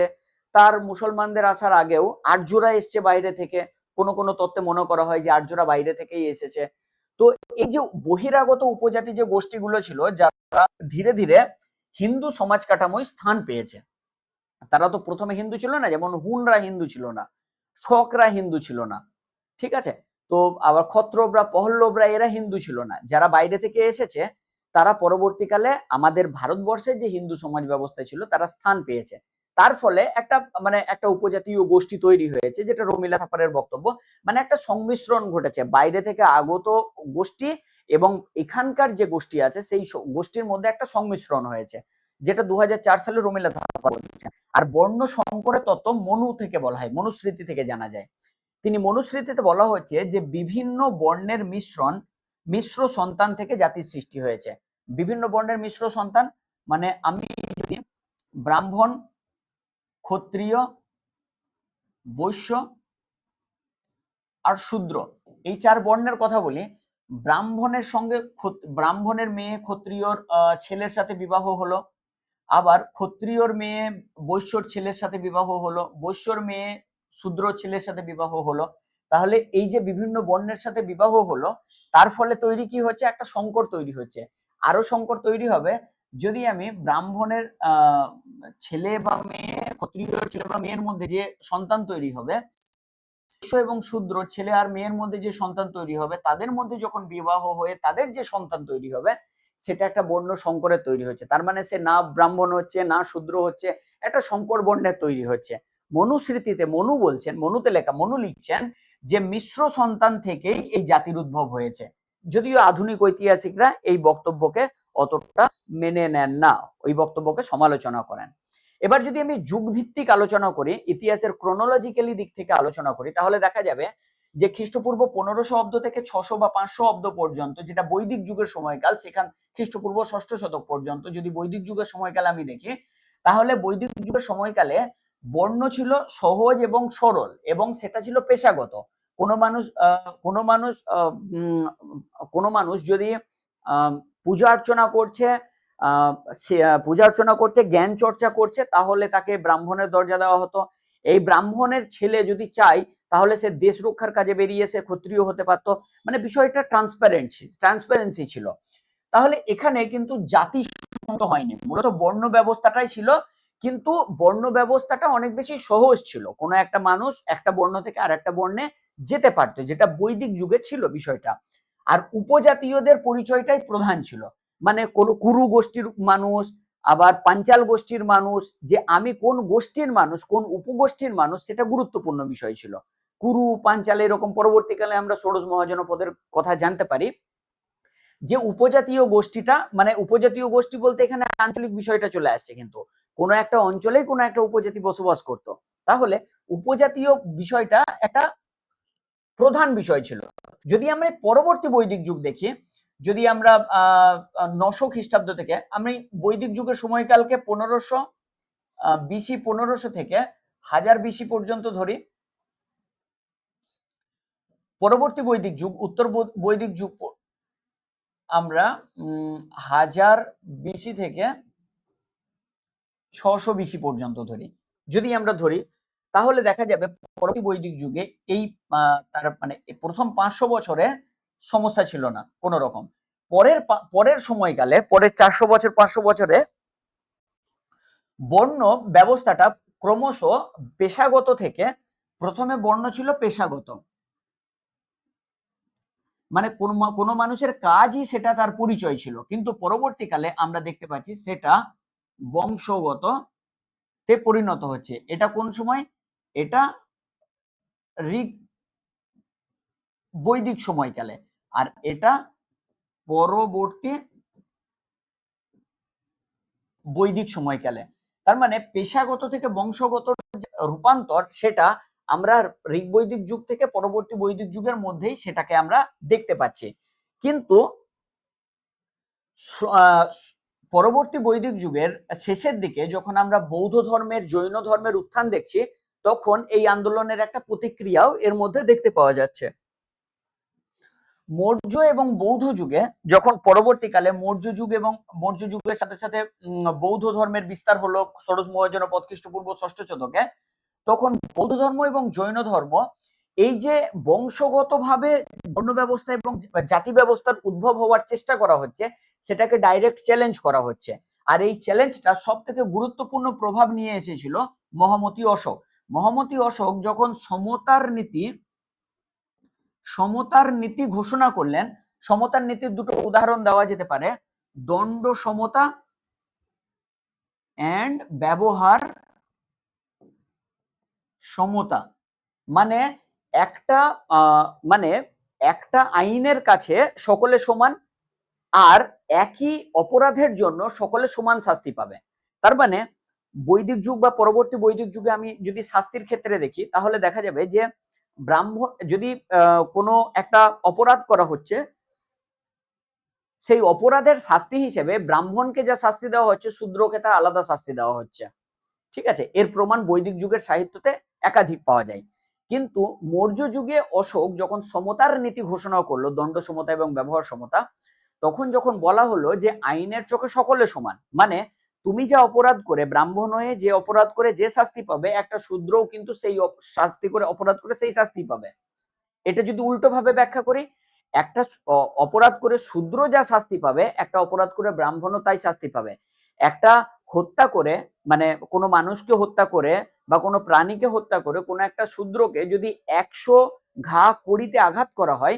Speaker 1: তার মুসলমানদের আসার আগেও আর্যরা এসছে বাইরে থেকে। কোনো কোনো তত্ত্বে মনে করা হয় যে আর্যরা বাইরে থেকেই এসেছে। তো এই যে বহিরাগত উপজাতি যে গোষ্ঠীগুলো ছিল, যারা ধীরে ধীরে হিন্দু সমাজ কাঠামোয় স্থান পেয়েছে, তারা তো প্রথমে হিন্দু ছিল না, যেমন হুনরা হিন্দু ছিল না, শকরা হিন্দু ছিল না, ঠিক আছে। তো আবার ক্ষত্রবরা, পহল্লবরা, এরা হিন্দু ছিল না। যারা বাইরে থেকে এসেছে তারা পরবর্তীকালে আমাদের ভারতবর্ষের যে হিন্দু সমাজ ব্যবস্থা ছিল, তারা স্থান পেয়েছে। তার ফলে একটা মানে একটা উপজাতীয় গোষ্ঠী তৈরি হয়েছে, যেটা রমিলা থাপারের বক্তব্য, মানে একটা সংমিশ্রণ ঘটেছে বাইরে থেকে আগত গোষ্ঠী এবং এখানকার যে গোষ্ঠী আছে, সেই গোষ্ঠীর মধ্যে একটা সংমিশ্রণ হয়েছে, যেটা ২০০৪ সালে রমিলা থাপার বলেছেন। আর বর্ণ সংকরের তত্ত্ব মনু থেকে বলা হয়, মনুস্মৃতি থেকে জানা যায়। তিনি মনুস্মৃতিতে বলা হচ্ছে যে বিভিন্ন বর্ণের মিশ্র সন্তান থেকে জাতির সৃষ্টি হয়েছে। বিভিন্ন বর্ণের মিশ্র সন্তান মানে আমি যদি ব্রাহ্মণ, ক্ষত্রিয়, বৈশ্য আর শূদ্র এই 4 বর্ণের কথা বলি, ব্রাহ্মণের মেয়ে ক্ষত্রিয়র ছেলের সাথে বিবাহ হলো, আবার ক্ষত্রিয়র মেয়ে বৈশ্যর ছেলের সাথে বিবাহ হলো, বৈশ্যর মেয়ে শূদ্র ছেলের সাথে বিবাহ হলো। তাহলে এই যে বিভিন্ন বর্ণের সাথে বিবাহ হলো, তার ফলে তৈরি কি হচ্ছে, একটা সংকর তৈরি হচ্ছে। আরো সংকর তৈরি হবে যদি আমি ব্রাহ্মণের ছেলে বা মেয়ে, ক্ষত্রিয়র ছেলে বা মেয়ের মধ্যে যে সন্তান তৈরি হবে, এবং শূদ্র ছেলে আর মেয়ের মধ্যে যে সন্তান তৈরি হবে, তাদের মধ্যে যখন বিবাহ হয়ে তাদের যে সন্তান তৈরি হবে, সেটা একটা বর্ণ সংকরের তৈরি হচ্ছে। তার মানে সে না ব্রাহ্মণ হচ্ছে না শূদ্র হচ্ছে, একটা সংকর বর্ণের তৈরি হচ্ছে। মনুস্মৃতিতে মনু লিখছেন যে মিশ্র সন্তান থেকেই এই জাতির উদ্ভব হয়েছে। যদিও আধুনিক ঐতিহাসিকরা এই বক্তব্যকে অতটা মেনে নেন না, ওই বক্তব্যকে সমালোচনা করেন। এবার যদি আমি যুগ ভিত্তিক আলোচনা করি, ইতিহাসের ক্রোনোলজিক্যালি দিক থেকে আলোচনা করি, তাহলে দেখা যাবে যে খ্রিস্টপূর্ব 1500 অব্দ থেকে 600 বা 500 অব্দ পর্যন্ত, যেটা বৈদিক যুগের সময়কাল, সেখান খ্রিস্টপূর্ব 6ষ্ঠ শতক পর্যন্ত যদি বৈদিক যুগের সময়কাল আমি দেখি, তাহলে বৈদিক যুগের সময়কালে বর্ণ ছিল সহজ এবং সরল, এবং সেটা ছিল পেশাগত। কোনো মানুষ কোনো মানুষ যদি পূজা অর্চনা করছে, পূজা অর্চনা করছে, জ্ঞান চর্চা করছে, তাহলে তাকে ব্রাহ্মণের দরজা দেওয়া হতো। এই ব্রাহ্মণের ছেলে যদি চাই, তাহলে সে দেশ রক্ষার কাজে বেরিয়ে সে ক্ষত্রিয় হতে পারতো। মানে বিষয়টা ট্রান্সপারেন্সি ছিল। তাহলে এখানে কিন্তু জাতি হয়নি, মূলত বর্ণ ব্যবস্থাটাই ছিল, কিন্তু বর্ণ ব্যবস্থাটা অনেক বেশি সহজ ছিল। কোনো একটা মানুষ একটা বর্ণ থেকে আর একটা বর্ণে যেতে পারতো, যেটা বৈদিক যুগে ছিল বিষয়টা। আর উপজাতীয়দের পরিচয়টাই প্রধান ছিল, মানে কোন কুরু গোষ্ঠীর মানুষ, আবার পাঞ্চাল গোষ্ঠীর মানুষ, যে আমি কোন গোষ্ঠীর মানুষ, কোন উপগোষ্ঠীর মানুষ, সেটা গুরুত্বপূর্ণ বিষয় ছিল। কুরু, পাঞ্চাল, এরকম পরবর্তীকালে আমরা ষোড়শ মহাজনপদের কথা জানতে পারি। যে উপজাতীয় গোষ্ঠীটা, মানে উপজাতীয় গোষ্ঠী বলতে এখানে আঞ্চলিক বিষয়টা চলে আসছে, কিন্তু কোনো একটা অঞ্চলে কোনো একটা উপজাতি বসবাস করত, তাহলে উপজাতীয় বিষয়টা একটা প্রধান বিষয় ছিল। যদি আমরা পরবর্তী বৈদিক যুগ দেখি, যদি আমরা 900 খ্রিস্টাব্দ থেকে আমি বৈদিক যুগের সময়কালকে 1500 বিসি 1500 থেকে 1000 বিসি পর্যন্ত ধরি, পরবর্তী বৈদিক যুগ উত্তর বৈদিক যুগ আমরা 1000 বিসি থেকে 600 বিসি পর্যন্ত ধরি, যদি আমরা ধরি, তাহলে দেখা যাবে পরবর্তী বৈদিক যুগে এই তার মানে প্রথম 500 বছরে সমস্যা ছিল না কোন রকম। পরের সময়কালে, পরের 400 বছর 500 বছরে বর্ণ ব্যবস্থাটা ক্রমশ পেশাগত থেকে, প্রথমে বর্ণ ছিল পেশাগত, মানে কোন মানুষের কাজই সেটা তার পরিচয় ছিল, কিন্তু পরবর্তীকালে আমরা দেখতে পাচ্ছি সেটা বংশগত তে পরিণত হচ্ছে। এটা কোন সময়? এটা ঋগ বৈদিক সময়কালে, আর এটা পরবর্তী বৈদিক সময়কালে। তার মানে পেশাগত থেকে বংশগত রূপান্তর, সেটা আমরা ঋগ বৈদিক যুগ থেকে পরবর্তী বৈদিক যুগের মধ্যেই সেটাকে আমরা দেখতে পাচ্ছি। কিন্তু পরবর্তী বৈদিক যুগের শেষের দিকে যখন আমরা বৌদ্ধ ধর্মের, জৈন ধর্মের উত্থান দেখছি, তখন এই আন্দোলনের একটা প্রতিক্রিয়াও এর মধ্যে দেখতে পাওয়া যাচ্ছে। মৌর্য এবং বৌদ্ধ যুগে যখন পরবর্তীকালে মৌর্য যুগের সাথে সাথে বৌদ্ধ ধর্মের বিস্তার হলো ষোড়শ মহাজনপদ খ্রিস্টপূর্ব 6ষ্ঠ শতকে, তখন বৌদ্ধ ধর্ম এবং জৈন ধর্ম এই যে বংশগতভাবে বর্ণ ব্যবস্থা এবং জাতি ব্যবস্থার উদ্ভব হওয়ার চেষ্টা করা হচ্ছে, সেটাকে ডাইরেক্ট চ্যালেঞ্জ করা হচ্ছে। আর এই চ্যালেঞ্জটা সব থেকে গুরুত্বপূর্ণ প্রভাব নিয়ে এসেছিল মহামতি অশোক। মহামতি অশোক যখন সমতার নীতি ঘোষণা করলেন, সমতার নীতির দুটো উদাহরণ দেওয়া যেতে পারে, দণ্ড সমতা এন্ড ব্যবহার সমতা। মানে একটা আইনের কাছে সকলে সমান, আর একই অপরাধের জন্য সকলে সমান শাস্তি পাবে। তার মানে বৈদিক যুগ বা পরবর্তী বৈদিক যুগে আমি যদি শাস্তির ক্ষেত্রে দেখি, তাহলে দেখা যাবে যে ব্রাহ্মণ যদি কোনো একটা অপরাধ করা হচ্ছে, সেই অপরাধের শাস্তি হিসেবে ব্রাহ্মণকে যা শাস্তি দেওয়া হচ্ছে, শূদ্রকে তার আলাদা শাস্তি দেওয়া হচ্ছে। ঠিক আছে, এর প্রমাণ বৈদিক যুগের সাহিত্যতে একাধিক পাওয়া যায়। কিন্তু মৌর্য যুগে অশোক যখন সমতার নীতি ঘোষণা করলো, দণ্ড সমতা এবং ব্যবহার সমতা, তখন যখন বলা হলো যে আইনের চোখে সকলে সমান, মানে তুমি যা অপরাধ করে, ব্রাহ্মণ হয়ে যে অপরাধ করে যে শাস্তি পাবে, একটা শূদ্রও কিন্তু সেই শাস্তি করে, অপরাধ করে সেই শাস্তি পাবে। এটা যদি উল্টো ভাবে ব্যাখ্যা করি, একটা অপরাধ করে শূদ্র যা শাস্তি পাবে, একটা অপরাধ করে ব্রাহ্মণও তাই শাস্তি পাবে। একটা হত্যা করে, মানে কোনো মানুষকে হত্যা করে বা কোনো প্রাণীকে হত্যা করে কোনো একটা শূদ্রকে যদি 100 ঘা কড়িতে আঘাত করা হয়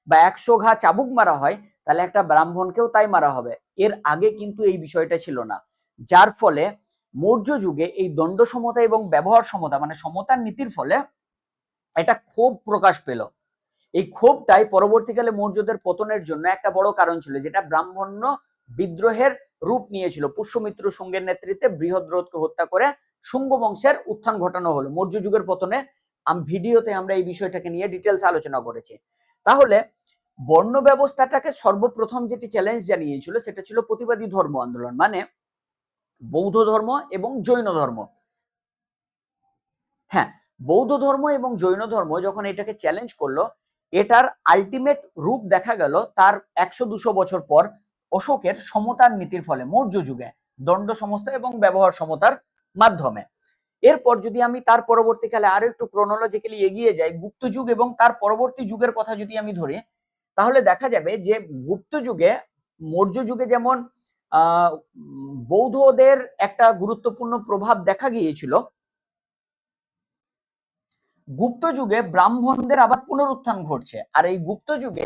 Speaker 1: বা 100 ঘা চাবুক মারা হয়, তাহলে একটা ব্রাহ্মণকেও তাই মারা হবে। এর আগে কিন্তু এই বিষয়টা ছিল না, যার ফলে মৌর্য যুগে এই দণ্ড সমতা এবং ব্যবহার সমতা, মানে সমতার নীতির ফলে এটা ক্ষোভ প্রকাশ পেল। এই ক্ষোভটাই পরবর্তীকালে মৌর্যদের পতনের জন্য একটা বড় কারণ ছিল, যেটা ব্রাহ্মণ্য বিদ্রোহের রূপ নিয়েছিল। পুষ্যমিত্র শুঙ্গের নেতৃত্বে বৃহদ্রথকে হত্যা করে শুঙ্গ বংশের উত্থান ঘটানো হলো মৌর্য যুগের পতনে। ভিডিওতে আমরা এই বিষয়টাকে নিয়ে ডিটেলস আলোচনা করেছি। তাহলে বর্ণ ব্যবস্থাটাকে সর্বপ্রথম যেটি চ্যালেঞ্জ জানিয়েছিল সেটা ছিল প্রতিবাদী ধর্ম আন্দোলন, মানে বৌদ্ধ ধর্ম এবং জৈন ধর্ম। হ্যাঁ, বৌদ্ধ ধর্ম এবং জৈন ধর্ম যখন এটাকে চ্যালেঞ্জ করলো, এটার আলটিমেট রূপ দেখা গেল তার 100-200 বছর পর অশোকের সমতার নীতির ফলে মৌর্য যুগে, দণ্ড সমস্ত এবং ব্যবহার সমতার মাধ্যমে। এরপর যদি আমি তার পরবর্তীকালে আরো একটু ক্রোনোলজিক্যালি এগিয়ে যাই, গুপ্ত যুগ এবং তার পরবর্তী যুগের কথা যদি আমি ধরি, তাহলে দেখা যাবে যে গুপ্ত যুগে, মৌর্য যুগে যেমন বৌদ্ধদের একটা গুরুত্বপূর্ণ প্রভাব দেখা গিয়েছিল, গুপ্ত যুগে ব্রাহ্মণদের আবার পুনরুত্থান ঘটছে। আর এই গুপ্ত যুগে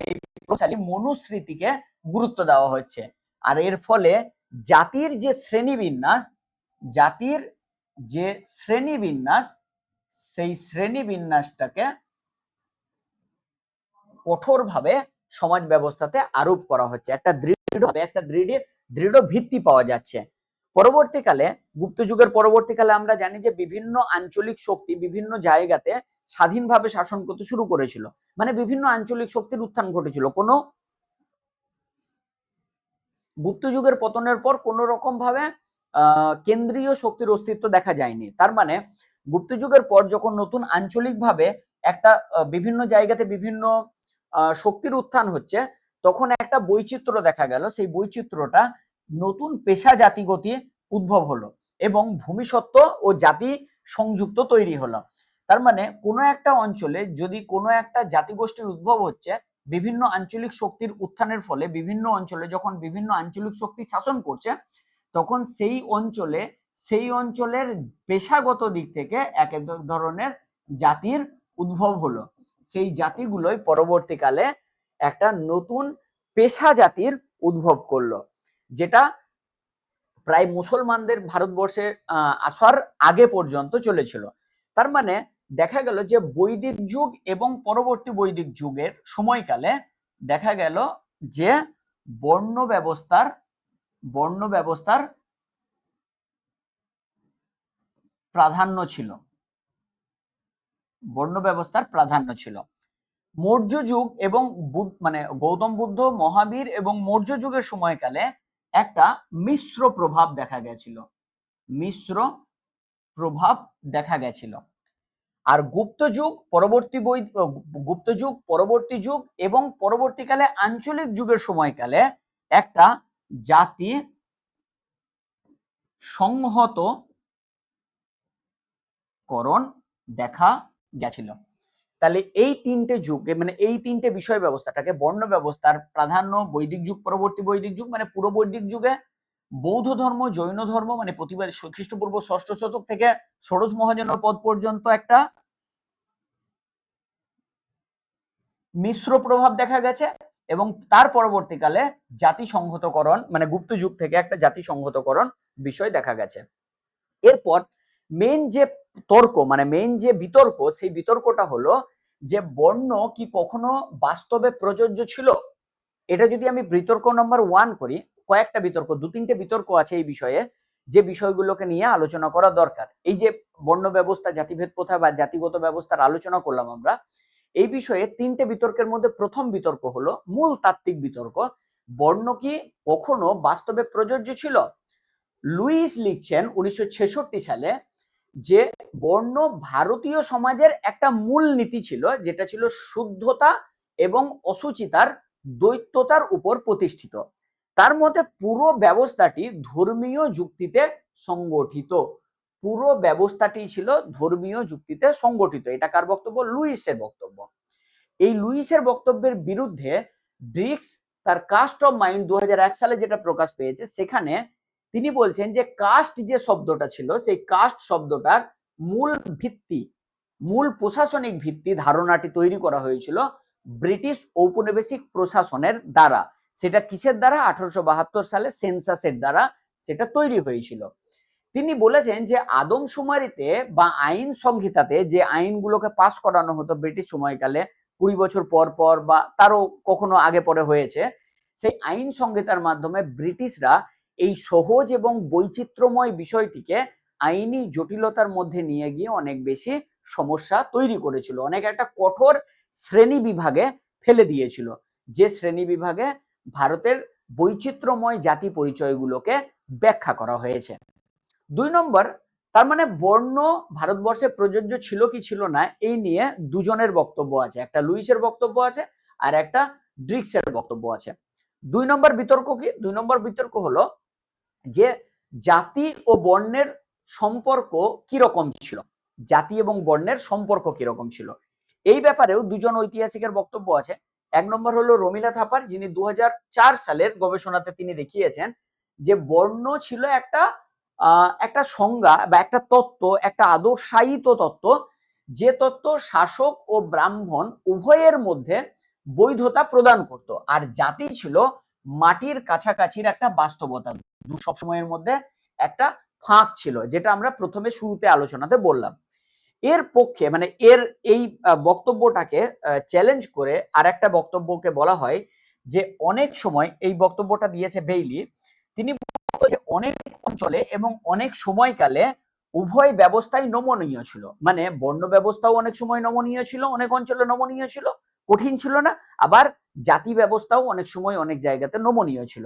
Speaker 1: মনুস্মৃতিকে গুরুত্ব দেওয়া হচ্ছে। আর এর ফলে জাতির যে শ্রেণীবিন্যাস, জাতির যে শ্রেণীবিন্যাস, সেই শ্রেণীবিন্যাসটাকে কঠোরভাবে সমাজ ব্যবস্থাতে আরোপ করা হচ্ছে। একটা দৃঢ় ভিত্তি পাওয়া যাচ্ছে। পরবর্তীকালে, গুপ্ত যুগের পরবর্তীকালে আমরা জানি যে বিভিন্ন আঞ্চলিক শক্তি বিভিন্ন জায়গাতে স্বাধীনভাবে শাসন করতে শুরু করেছিল, মানে বিভিন্ন আঞ্চলিক শক্তির উত্থান ঘটেছিল। কোনো গুপ্ত যুগের পতনের পর কোনো রকম ভাবে কেন্দ্রীয় শক্তির অস্তিত্ব দেখা যায়নি। তার মানে গুপ্ত যুগের পর যখন নতুন আঞ্চলিকভাবে একটা বিভিন্ন জায়গাতে বিভিন্ন শক্তির উত্থান হচ্ছে, তখন একটা বৈচিত্র্য দেখা গেল। সেই বৈচিত্র্যটা নতুন পেশা জাতিগতি উদ্ভব হলো এবং ভূমিসত্ত্ব ও জাতি সংযুক্ত তৈরি হলো। তার মানে কোনো একটা অঞ্চলে যদি কোনো একটা জাতিগোষ্ঠীর উদ্ভব হচ্ছে, বিভিন্ন আঞ্চলিক শক্তির উত্থানের ফলে বিভিন্ন অঞ্চলে যখন বিভিন্ন আঞ্চলিক শক্তি শাসন করছে, তখন সেই অঞ্চলের পেশাগত দিক থেকে এক এক ধরনের জাতির উদ্ভব হলো। সেই জাতিগুলোই পরবর্তীকালে একটা নতুন পেশা জাতির উদ্ভব করলো, যেটা প্রায় মুসলমানদের ভারতবর্ষে আসার আগে পর্যন্ত চলেছিল। তার মানে দেখা গেল যে বৈদিক যুগ এবং পরবর্তী বৈদিক যুগের সময়কালে দেখা গেল যে বর্ণ ব্যবস্থার প্রাধান্য ছিল। মৌর্য যুগ এবং মানে গৌতম বুদ্ধ, মহাবীর এবং মৌর্য যুগের সময়কালে একটা মিশ্র প্রভাব দেখা গেছিল। আর গুপ্ত যুগ, পরবর্তী যুগ এবং পরবর্তীকালে আঞ্চলিক যুগের সময়কালে একটা জাতি সংহতকরণ দেখা গেছিল। তাহলে এই তিনটে যুগে, মানে এই তিনটে বিষয় ব্যবস্থাটাকে, বর্ণ ব্যবস্থার প্রাধান্য বৈদিক যুগ, পরবর্তী বৈদিক যুগ মানে পুরো বৈদিক যুগে, বৌদ্ধ ধর্ম, জৈন ধর্ম মানে প্রতিবাদ খ্রিস্টপূর্ব 6ষ্ঠ শতক থেকে ষোড়শ মহাজনপদ পর্যন্ত একটা মিশ্র প্রভাব দেখা গেছে। এবং তার পরবর্তীকালে জাতি সংহতকরণ, মানে গুপ্ত যুগ থেকে একটা জাতি সংহতকরণ বিষয় দেখা গেছে। এরপর মেইন যে তর্ক, মানে মেইন যে বিতর্ক, সেই বিতর্কটা হলো যে বর্ণ কি কখনো বাস্তবে প্রযোজ্য ছিল। এটা যদি আমি বিতর্ক নম্বর 1 করি, কয়েকটা বিতর্ক, 2-3টে বিতর্ক আছে এই বিষয়ে, যে বিষয়গুলোকে নিয়ে আলোচনা করা দরকার। এই যে বর্ণ ব্যবস্থা, জাতিভেদ প্রথা বা জাতিগত ব্যবস্থার আলোচনা করলাম আমরা, এই বিষয়ে তিনটে বিতর্কের মধ্যে প্রথম বিতর্ক হলো মূল তাত্ত্বিক বিতর্ক, বর্ণ কি কখনো বাস্তবে প্রযোজ্য ছিল? লুইস লিখছেন 1966 সালে যে বর্ণ ভারতীয় সমাজের একটা মূল নীতি ছিল, যেটা ছিল শুদ্ধতা এবং অসুচিতার দ্বৈততার উপর প্রতিষ্ঠিত। তার মতে পুরো ব্যবস্থাটি ধর্মীয় যুক্তিতে সংগঠিত। পুরো ব্যবস্থাটি ছিল ধর্মীয় যুক্তিতে সংগঠিত। এটা কার বক্তব্য? লুইসের বক্তব্য। এই লুইসের বক্তব্যের বিরুদ্ধে ড্রিক্স তার কাস্ট অফ মাইন্ড 2001 সালে যেটা প্রকাশ পেয়েছে, সেখানে তিনি বলছেন যে কাস্ট যে শব্দটা ছিল, সেই কাস্ট শব্দটার মূল ভিত্তি, মূল প্রশাসনিক ভিত্তি ধারণাটি তৈরি করা হয়েছিল ব্রিটিশ ঔপনিবেশিক প্রশাসনের দ্বারা। সেটা কিসের দ্বারা? 1872 সালে সেন্সাসের দ্বারা সেটা তৈরি হয়েছিল। তিনি বলেছেন যে আদমশুমারিতে বা আইন সংহিতাতে যে আইনগুলোকে পাস করানো হতো ব্রিটিশ সময়কালে 20 বছর পর পর বা তারও কখনো আগে পরে হয়েছে, সেই আইন সংহিতার মাধ্যমে ব্রিটিশরা এই সহজ এবং বৈচিত্র্যময় বিষয়টিকে আইনি জটিলতার মধ্যে নিয়ে গিয়ে অনেক বেশি সমস্যা তৈরি করেছিল, অনেক একটা কঠোর শ্রেণী বিভাগে ফেলে দিয়েছিল, যে শ্রেণী বিভাগে ভারতের বৈচিত্র্যময় জাতি পরিচয়গুলোকে ব্যাখ্যা করা হয়েছে। 2 নম্বর, তার মানে বর্ণ ভারতবর্ষে প্রযোজ্য ছিল কি ছিল না, এই নিয়ে দুজনের বক্তব্য আছে, একটা লুইসের বক্তব্য আছে আর একটা ড্রিক্সের বক্তব্য আছে। 2 নম্বর বিতর্ক কি? 2 নম্বর বিতর্ক হলো যে জাতি ও বর্ণের সম্পর্ক কিরকম ছিল, জাতি এবং বর্ণের সম্পর্ক কিরকম ছিল, এই ব্যাপারেও দুজন ঐতিহাসিকের বক্তব্য আছে। 1 নম্বর হলো রমিলা থাপার, যিনি 2004 সালের গবেষণাতে তিনি দেখিয়েছেন যে বর্ণ ছিল একটা সংজ্ঞা বা একটা তত্ত্ব, একটা আদর্শায়িত তত্ত্ব, যে তত্ত্ব শাসক ও ব্রাহ্মণ উভয়ের মধ্যে বৈধতা প্রদান করত, আর জাতি ছিল মাটির কাছাকাছির একটা বাস্তবতা, সবসময়ের মধ্যে একটা ফাঁক ছিল, যেটা আমরা প্রথমে শুরুতে আলোচনাতে বললাম। এর পক্ষে মানে এর এই বক্তব্যটাকে চ্যালেঞ্জ করে আর একটা বক্তব্যকে বলা হয় যে অনেক সময়, এই বক্তব্যটা দিয়েছে বেইলি, তিনি অনেক অঞ্চলে এবং অনেক সময়কালে উভয় ব্যবস্থাই নমনীয় ছিল, মানে বর্ণ ব্যবস্থাও অনেক সময় নমনীয় ছিল, অনেক অঞ্চলে নমনীয় ছিল, কঠিন ছিল না, আবার জাতি ব্যবস্থাও অনেক সময় অনেক জায়গাতে নমনীয় ছিল।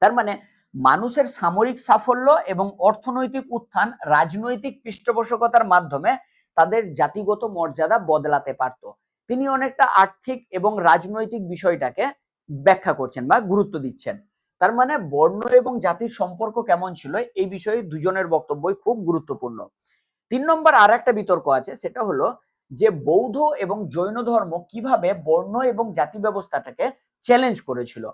Speaker 1: তার মানে মানুষের সামরিক সাফল্য এবং অর্থনৈতিক উত্থান রাজনৈতিক পৃষ্ঠপোষকতার মাধ্যমে তাদের জাতিগত মর্যাদা বদলাতে পারত। তিনি অনেকটা আর্থিক এবং রাজনৈতিক বিষয়টাকে ব্যাখ্যা করছেন বা গুরুত্ব দিচ্ছেন। তার মানে বর্ণ এবং জাতির সম্পর্ক কেমন ছিল, এই বিষয়ে দুজনের বক্তব্যই খুব গুরুত্বপূর্ণ। 3 নম্বর আর একটা বিতর্ক আছে, সেটা হলো যে বৌদ্ধ এবং জৈন ধর্ম কিভাবে বর্ণ এবং জাতি ব্যবস্থাটাকে চ্যালেঞ্জ করেছিল।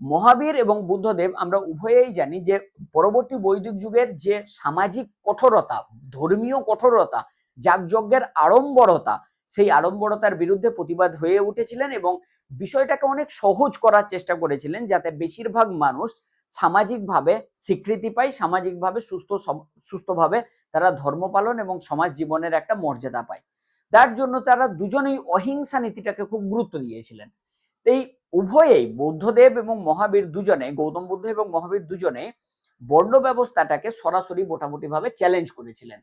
Speaker 1: মহাবীর এবং বুদ্ধদেব আমরা উভয়েই জানি যে পরবর্তী বৈদিক যুগের যে সামাজিক কঠোরতা, ধর্মীয় কঠোরতা, যাগযজ্ঞের আড়ম্বরতা, সেই আড়ম্বরতার বিরুদ্ধে প্রতিবাদ হয়ে উঠেছিলেন এবং বিষয়টাকে অনেক সহজ করার চেষ্টা করেছিলেন, যাতে বেশিরভাগ মানুষ সামাজিকভাবে স্বীকৃতি পায়, সামাজিকভাবে সুস্থভাবে তারা ধর্ম পালন এবং সমাজ জীবনের একটা মর্যাদা পায়। তার জন্য তারা দুজনেই অহিংসা নীতিটাকে খুব গুরুত্ব দিয়েছিলেন। এই উভয়েই বৌদ্ধদেব এবং মহাবীর দুজনে, গৌতম বুদ্ধ এবং মহাবীর দুজনে বর্ণ ব্যবস্থাটাকে সরাসরি মোটামুটি ভাবে চ্যালেঞ্জ করেছিলেন।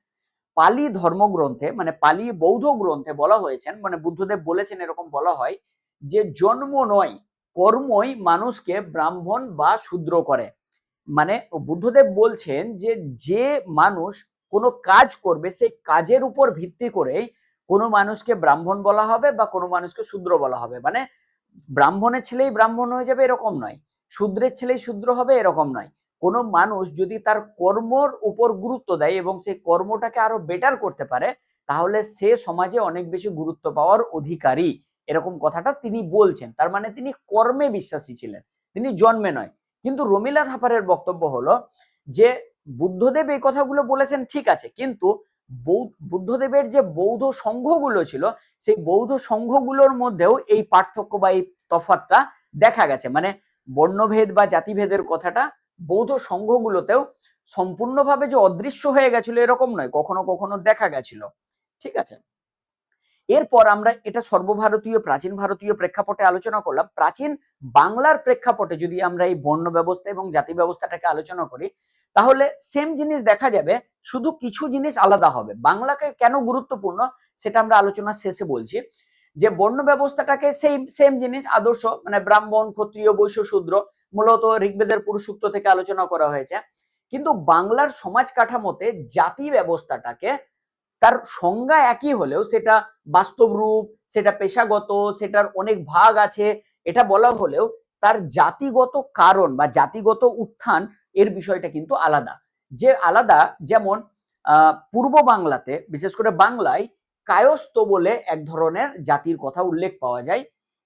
Speaker 1: পালি ধর্মগ্রন্থে মানে পালি বৌদ্ধ গ্রন্থে বলা হয়েছে, মানে বুদ্ধদেব বলেছেন এরকম বলা হয় যে জন্ম নয় কর্মই মানুষকে ব্রাহ্মণ বা শূদ্র করে। মানে বুদ্ধদেব বলছেন যে যে মানুষ কোনো কাজ করবে সেই কাজের উপর ভিত্তি করে কোনো মানুষকে ব্রাহ্মণ বলা হবে বা কোনো মানুষকে শূদ্র বলা হবে। মানে ব্রাহ্মণের ছেলেই ব্রাহ্মণ হয়ে যাবে এরকম নয়, শূদ্রের ছেলেই শূদ্র হবে এরকম নয়। কোনো মানুষ যদি তার কর্মর উপর গুরুত্ব দেয় এবং সেই কর্মটাকে আরো বেটার করতে পারে, তাহলে সে সমাজে অনেক বেশি গুরুত্ব পাওয়ার অধিকারী, এরকম কথাটা তিনি বলছেন। তার মানে তিনি কর্মে বিশ্বাসী ছিলেন, তিনি জন্মে নয়। কিন্তু রমিলা থাপারের বক্তব্য হলো যে বুদ্ধদেব এই কথাগুলো বলেছেন ঠিক আছে, কিন্তু বুদ্ধদেবের যে বৌদ্ধ সংঘগুলো ছিল, সেই বৌদ্ধ সংঘগুলোর মধ্যেও এই পার্থক্য বা এই তফাৎটা দেখা গেছে। মানে বর্ণভেদ বা জাতিভেদের কথাটা বৌদ্ধ সংঘগুলোতেও সম্পূর্ণভাবে যে অদৃশ্য হয়ে গেছিল এরকম নয়, কখনো কখনো দেখা গেছিল। ঠিক আছে, এরপর আমরা এটা সর্বভারতীয় প্রাচীন ভারতীয় প্রেক্ষাপটে আলোচনা করলাম। প্রাচীন বাংলার প্রেক্ষাপটে যদি আমরা এই বর্ণ ব্যবস্থা এবং জাতি ব্যবস্থাটাকে আলোচনা করি, তাহলে সেম জিনিস দেখা যাবে, শুধু কিছু জিনিস আলাদা হবে। বাংলাকে কেন গুরুত্বপূর্ণ সেটা আমরা আলোচনা শেষে বলছি। যে বর্ণ ব্যবস্থাটাকে সেম সেম জিনিস আদর্শ, মানে ব্রাহ্মণ, ক্ষত্রিয়, বৈশ্য, শূদ্র, মূলত ঋগ্বেদের পুরুষ সূক্ত থেকে আলোচনা করা হয়েছে। কিন্তু বাংলার সমাজ কাঠামোতে জাতি ব্যবস্থাটাকে, তার সংজ্ঞা একই হলেও সেটা বাস্তব রূপ, সেটা পেশাগত, সেটার অনেক ভাগ আছে, এটা বলা হলেও তার জাতিগত কারণ বা জাতিগত উত্থান এর বিষয়টা কিন্তু আলাদা। যে আলাদা, যেমন পূর্ব বাংলাতে, বিশেষ করে বাংলায় কায়স্থ বলে এক ধরনের জাতির কথা উল্লেখ পাওয়া যায়,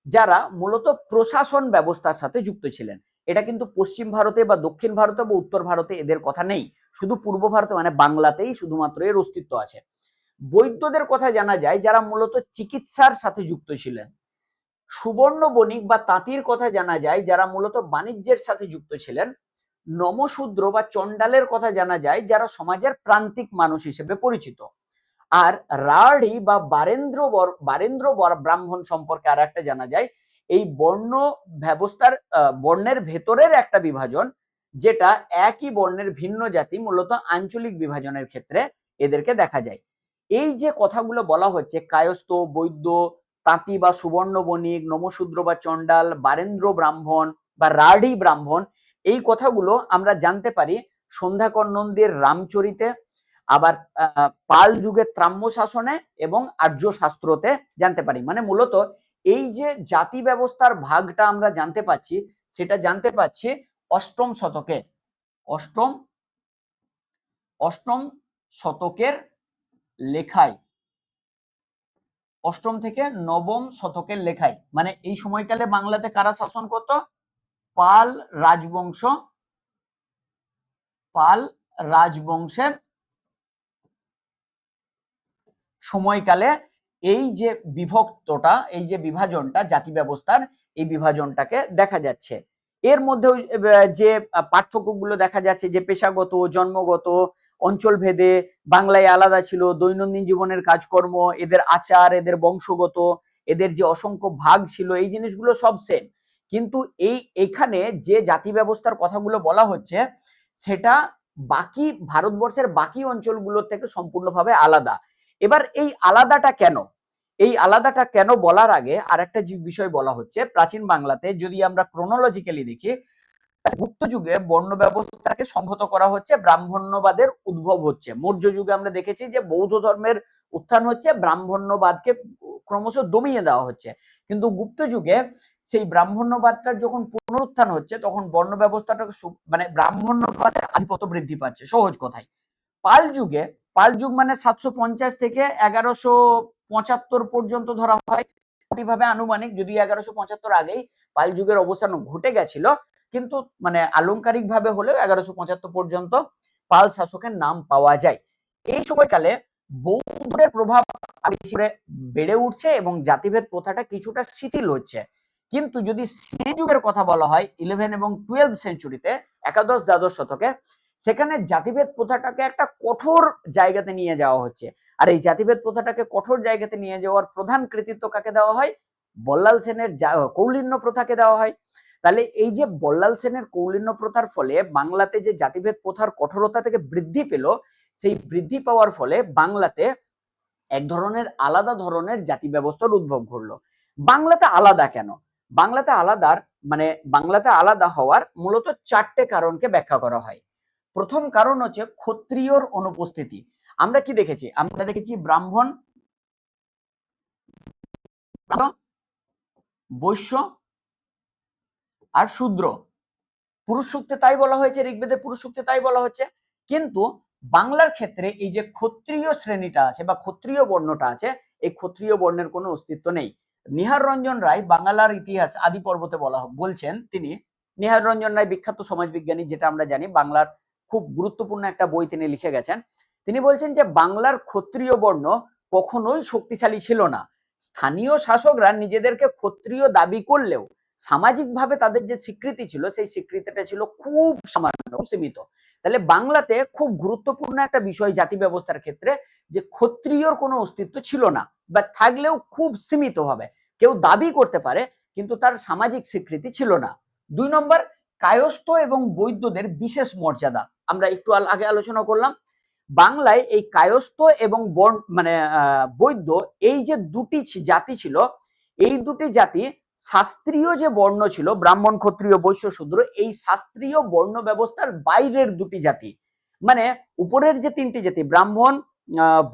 Speaker 1: যারা মূলত প্রশাসন ব্যবস্থার সাথে যুক্ত ছিলেন। এটা কিন্তু পশ্চিম ভারতে বা দক্ষিণ ভারতে বা উত্তর ভারতে এদের কথা নেই, শুধু পূর্ব ভারতে মানে বাংলাতেই শুধুমাত্র এর অস্তিত্ব আছে। বৈদ্যদের কথা জানা যায়, যারা মূলত চিকিৎসার সাথে যুক্ত ছিলেন। সুবর্ণ বণিক বা তাঁতির কথা জানা যায়, যারা মূলত বাণিজ্যের সাথে যুক্ত ছিলেন। নমশূদ্র বা চণ্ডালের কথা জানা যায়, যারা সমাজের প্রান্তিক মানুষ হিসেবে পরিচিত। আর রাঢ়ী বা বারেন্দ্র ব্রাহ্মণ সম্পর্কে আর একটা জানা যায়, এই বর্ণ ব্যবস্থার বর্ণের ভেতরের একটা বিভাজন, যেটা একই বর্ণের ভিন্ন জাতি মূলত আঞ্চলিক বিভাজনের ক্ষেত্রে এদেরকে দেখা যায়। এই যে কথাগুলো বলা হচ্ছে, কায়স্থ, বৈদ্য, তাঁতি বা সুবর্ণ বণিক, নমশূদ্র বা চণ্ডাল, বারেন্দ্র ব্রাহ্মণ বা রাঢ়ী ব্রাহ্মণ, এই কথাগুলো আমরা জানতে পারি সন্ধ্যাকর নন্দীর রামচরিতে, আবার পাল যুগের ত্রাম্য শাসনে এবং আর্য শাস্ত্রতে জানতে পারি। মানে মূলত এই যে জাতি ব্যবস্থার ভাগটা আমরা জানতে পাচ্ছি, সেটা জানতে পাচ্ছি অষ্টম শতকে, অষ্টম অষ্টম শতকের লেখায়, অষ্টম থেকে নবম শতকের লেখায়। মানে এই সময়কালে বাংলাতে কারা শাসন করত? পাল রাজবংশ, পাল রাজবংশের সময়কালে এই যে বিভক্তটা, এই যে বিভাজনটা জাতি ব্যবস্থার, এই বিভাজনটাকে দেখা যাচ্ছে। এর মধ্যে যে পার্থক্যগুলো দেখা যাচ্ছে, যে পেশাগত, জন্মগত, অঞ্চল ভেদে বাংলায় আলাদা ছিল, দৈনন্দিন জীবনের কাজকর্ম, এদের আচার, এদের বংশগত, এদের যে অসংখ্য ভাগ ছিল, এই জিনিসগুলো সব সেম। কিন্তু এখানে যে জাতি ব্যবস্থার কথাগুলো বলা হচ্ছে, সেটা বাকি ভারতবর্ষের বাকি অঞ্চলগুলোর থেকে সম্পূর্ণভাবে আলাদা। এবার এই আলাদাটা কেন, এই আলাদাটা কেন বলার আগে আর একটা বিষয় বলা হচ্ছে। প্রাচীন বাংলাতে যদি আমরা ক্রোনোলজিক্যালি দেখি, গুপ্ত যুগে বর্ণ ব্যবস্থাকে সংহত করা হচ্ছে, ব্রাহ্মণ্যবাদের উদ্ভব হচ্ছে। মৌর্য যুগে আমরা দেখেছি যে বৌদ্ধ ধর্মের উত্থান হচ্ছে, ব্রাহ্মণ্যবাদকে ক্রমশ দমিয়ে দেওয়া হচ্ছে। কিন্তু গুপ্ত যুগে সেই ব্রাহ্মণ্যবাদটার যখন পুনরুত্থান হচ্ছে, তখন বর্ণ ব্যবস্থাটা মানে ব্রাহ্মণ্যবাদের আধিপত্য বৃদ্ধি পাচ্ছে। সহজ কথায়, পাল যুগে, পাল যুগ মানে 750 থেকে 1175 পর্যন্ত ধরা হয় ভাবে আনুমানিক, যদি 1175 আগেই পাল যুগের অবসান ঘটে গেছিল, কিন্তু মানে আলংকারিক ভাবে হলেও 1175 পর্যন্ত পাল শাসকের নাম পাওয়া যায়। এই সময়কালে বৌদ্ধের প্রভাব বেড়ে উঠছে এবং জাতিভেদ প্রথাটা কিছুটা শিথিল হচ্ছে। কিন্তু যদি সেন যুগের কথা বলা হয় 11 এবং 12 সেঞ্চুরিতে, একাদশ দ্বাদশ শতকে, সেখানে জাতিভেদ প্রথাটাকে একটা কঠোর জায়গাতে নিয়ে যাওয়া হচ্ছে। আর এই জাতিভেদ প্রথাটাকে কঠোর জায়গাতে নিয়ে যাওয়ার প্রধান কৃতিত্ব কাকে দেওয়া হয়? বল্লাল সেনের কৌলিন্য প্রথাকে দেওয়া হয়। তাহলে এই যে বল্লাল সেনের কৌলিন্য প্রথার ফলে বাংলাতে যে জাতিভেদ প্রথার কঠোরতা থেকে বৃদ্ধি পেল, সেই বৃদ্ধি পাওয়ার ফলে বাংলাতে এক ধরনের আলাদা ধরনের জাতি ব্যবস্থার উদ্ভব ঘটলো। বাংলাতে আলাদা কেন? বাংলাতে আলাদার মানে বাংলাতে আলাদা হওয়ার মূলত 4টে কারণকে ব্যাখ্যা করা হয়। প্রথম কারণ হচ্ছে ক্ষত্রিয়র অনুপস্থিতি। আমরা কি দেখেছি? আমরা দেখেছি ব্রাহ্মণ, বৈশ্য আর শূদ্র। পুরুষ সূক্তে তাই বলা হয়েছে, ঋগ্বেদের পুরুষ সূক্তে তাই বলা হচ্ছে। কিন্তু বাংলার ক্ষেত্রে এই যে ক্ষত্রিয় শ্রেণীটা আছে বা ক্ষত্রিয় বর্ণটা আছে, এই ক্ষত্রিয় বর্ণের কোনো অস্তিত্ব নেই। নিহার রঞ্জন রায় বাংলার ইতিহাস আদি পর্বতে বলছেন, তিনি নিহার রঞ্জন রায় বিখ্যাত সমাজবিজ্ঞানী, যেটা আমরা জানি, বাংলার খুব গুরুত্বপূর্ণ একটা বই তিনি লিখে গেছেন। তিনি বলছেন যে বাংলার ক্ষত্রিয় বর্ণ কখনোই শক্তিশালী ছিল না। স্থানীয় শাসকরা নিজেদেরকে ক্ষত্রিয় দাবি করলেও সামাজিকভাবে তাদের যে স্বীকৃতি ছিল, সেই স্বীকৃতিটা ছিল খুব সামান্য, সীমিত। তাহলে বাংলাতে খুব গুরুত্বপূর্ণ একটা বিষয় জাতি ব্যবস্থার ক্ষেত্রে, যে ক্ষত্রিয়র কোনো অস্তিত্ব ছিল না, বা থাকলেও খুব সীমিত ভাবে। কেউ দাবি করতে পারে কিন্তু তার সামাজিক স্বীকৃতি ছিল না। 2 নম্বর, কায়স্থ এবং বৈদ্যদের বিশেষ মর্যাদা আমরা একটু আগে আলোচনা করলাম। বাংলায় এই কায়স্থ এবং বৈদ্য এই যে দুটি জাতি ছিল, এই দুটি জাতি শাস্ত্রীয় যে বর্ণ ছিল ব্রাহ্মণ ক্ষত্রিয় বৈশ্য শূদ্র, এই শাস্ত্রীয় বর্ণ ব্যবস্থার বাইরের দুটি জাতি। মানে উপরের যে তিনটি জাতি ব্রাহ্মণ,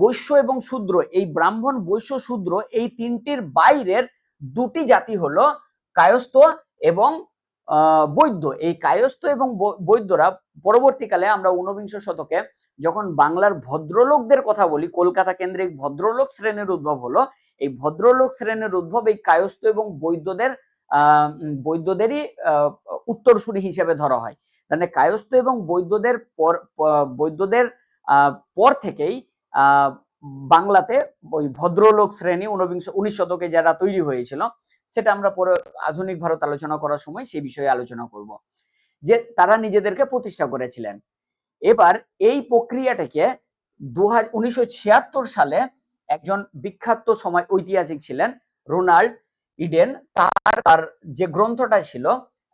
Speaker 1: বৈশ্য এবং শূদ্র, এই ব্রাহ্মণ বৈশ্য শূদ্র এই তিনটির বাইরের দুটি জাতি হলো কায়স্থ এবং বৈদ্য। এই কায়স্থ এবং বৈদ্যরা পরবর্তীকালে আমরা ঊনবিংশ শতকে যখন বাংলার ভদ্রলোকদের কথা বলি, কলকাতা কেন্দ্রিক ভদ্রলোক শ্রেণীর উদ্ভব হলো। এই ভদ্রলোক শ্রেণীর উদ্ভব এই কায়স্থ এবং বৈদ্যদেরই উত্তরসূরি হিসেবে ধরা হয়। মানে কায়স্থ এবং বৈদ্যদের পর থেকেই বাংলাতে ওই ভদ্রলোক শ্রেণী 19 শতকে যারা তৈরি হয়েছিল, সেটা আমরা পরে আধুনিক ভারত আলোচনা করার সময় সেই বিষয়ে আলোচনা করব, যে তারা নিজেদেরকে প্রতিষ্ঠা করেছিলেন। এবার এই প্রক্রিয়াটাকে 1976 সালে একজন বিখ্যাত সময় ঐতিহাসিক ছিলেন রোনাল্ড ইডেন, তার যে গ্রন্থটা ছিল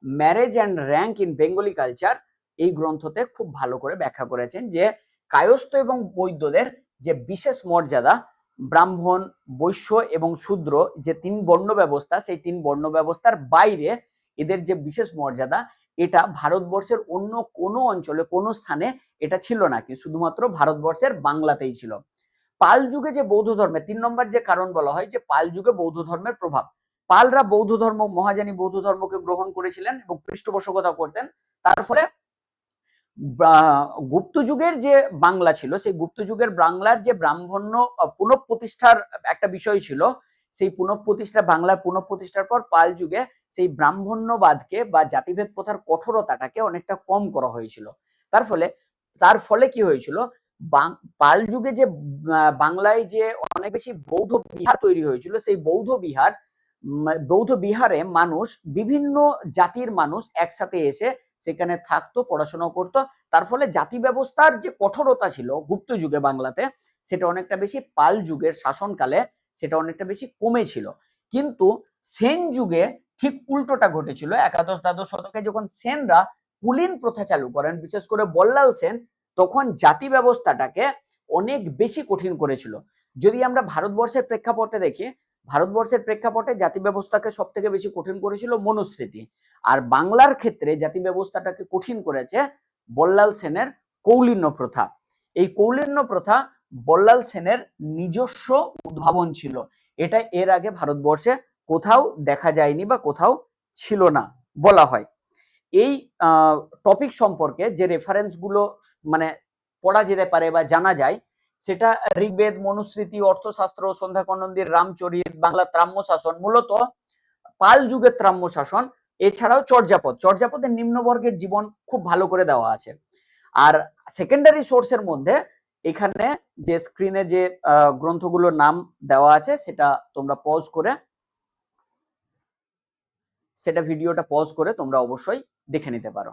Speaker 1: marriage and rank in Bengali culture, এই গ্রন্থতে খুব ভালো করে ব্যাখ্যা করেছেন যে কায়স্থ এবং বৈদ্যদের যে বিশেষ মর্যাদা, ব্রাহ্মণ বৈশ্য এবং শূদ্র যে তিন বর্ণ ব্যবস্থা, সেই তিন বর্ণ ব্যবস্থার বাইরে এদের যে বিশেষ মর্যাদা, এটা ভারতবর্ষের অন্য কোনো অঞ্চলে কোনো স্থানে এটা ছিল না, কি শুধুমাত্র ভারতবর্ষের বাংলাতেই ছিল। পাল যুগে যে বৌদ্ধ ধর্মের 3 নম্বর যে কারণ বলা হয় যে পাল যুগে বৌদ্ধ ধর্মের প্রভাব, পালরা বৌদ্ধ ধর্ম, মহাযানী বৌদ্ধ ধর্মকে গ্রহণ করেছিলেন এবং পৃষ্ঠপোষকতা করতেন। তার ফলে গুপ্ত যুগের যে বাংলা ছিল, সেই গুপ্ত যুগের বাংলার যে ব্রাহ্মণ্য পুনঃপ্রতিষ্ঠার একটা বিষয় ছিল, সেই বাংলার পুনঃপ্রতিষ্ঠার পর পাল যুগে সেই ব্রাহ্মণ্যবাদকে বা জাতিভেদ প্রথার কঠোরতাটাকে অনেকটা কম করা হয়েছিল। তার ফলে কি হয়েছিল, পাল যুগে যে বাংলায় যে অনেক বেশি বৌদ্ধ বিহার তৈরি হয়েছিল, সেই বৌদ্ধ বিহারে মানুষ, বিভিন্ন জাতির মানুষ একসাথে এসে সেখানে থাকতো, পড়াশোনা করতো। তার ফলে জাতি ব্যবস্থার যে কঠোরতা ছিল গুপ্ত যুগে বাংলাতে, সেটা অনেকটা বেশি পাল যুগের শাসনকালে সেটা অনেকটা বেশি কমেছিল। কিন্তু সেন যুগে ঠিক উল্টোটা ঘটেছিল। একাদশ দ্বাদশ শতকে যখন সেনরা কুলীন প্রথা চালু করেন, বিশেষ করে বল্লাল সেন, তখন জাতি ব্যবস্থাটাকে অনেক বেশি কঠিন করেছিল। যদি আমরা ভারতবর্ষের প্রেক্ষাপটে দেখি, ভারতবর্ষের প্রেক্ষাপটে জাতি ব্যবস্থাকে সব থেকে বেশি কঠিন করেছিল মনুস্মৃতি, আর বাংলার ক্ষেত্রে জাতি ব্যবস্থাটাকে কঠিন করেছে বল্লাল সেনের কৌলিন্য প্রথা। এই কৌলিন্য প্রথা বল্লাল সেনের নিজস্ব উদ্ভাবন ছিল, এটা এর আগে ভারতবর্ষে কোথাও দেখা যায়নি বা কোথাও ছিল না বলা হয়। এই টপিক সম্পর্কে যে রেফারেন্স গুলো মানে পড়া যেতে পারে বা জানা যায়, সেটা ঋগ্বেদ, মনুস্মৃতি, অর্থশাস্ত্র, সন্ধ্যাকর্ণন্দির রামচরিত, বাংলা ত্রাম্য শাসন, মূলত পাল যুগের ত্রাম্য শাসন, এছাড়াও চর্যাপদের নিম্নবর্গের জীবন খুব ভালো করে দেওয়া আছে। আর সেকেন্ডারি সোর্সের মধ্যে এখানে যে স্ক্রিনে যে গ্রন্থগুলোর নাম দেওয়া আছে, সেটা তোমরা ভিডিওটা পজ করে তোমরা অবশ্যই দেখে নিতে পারো।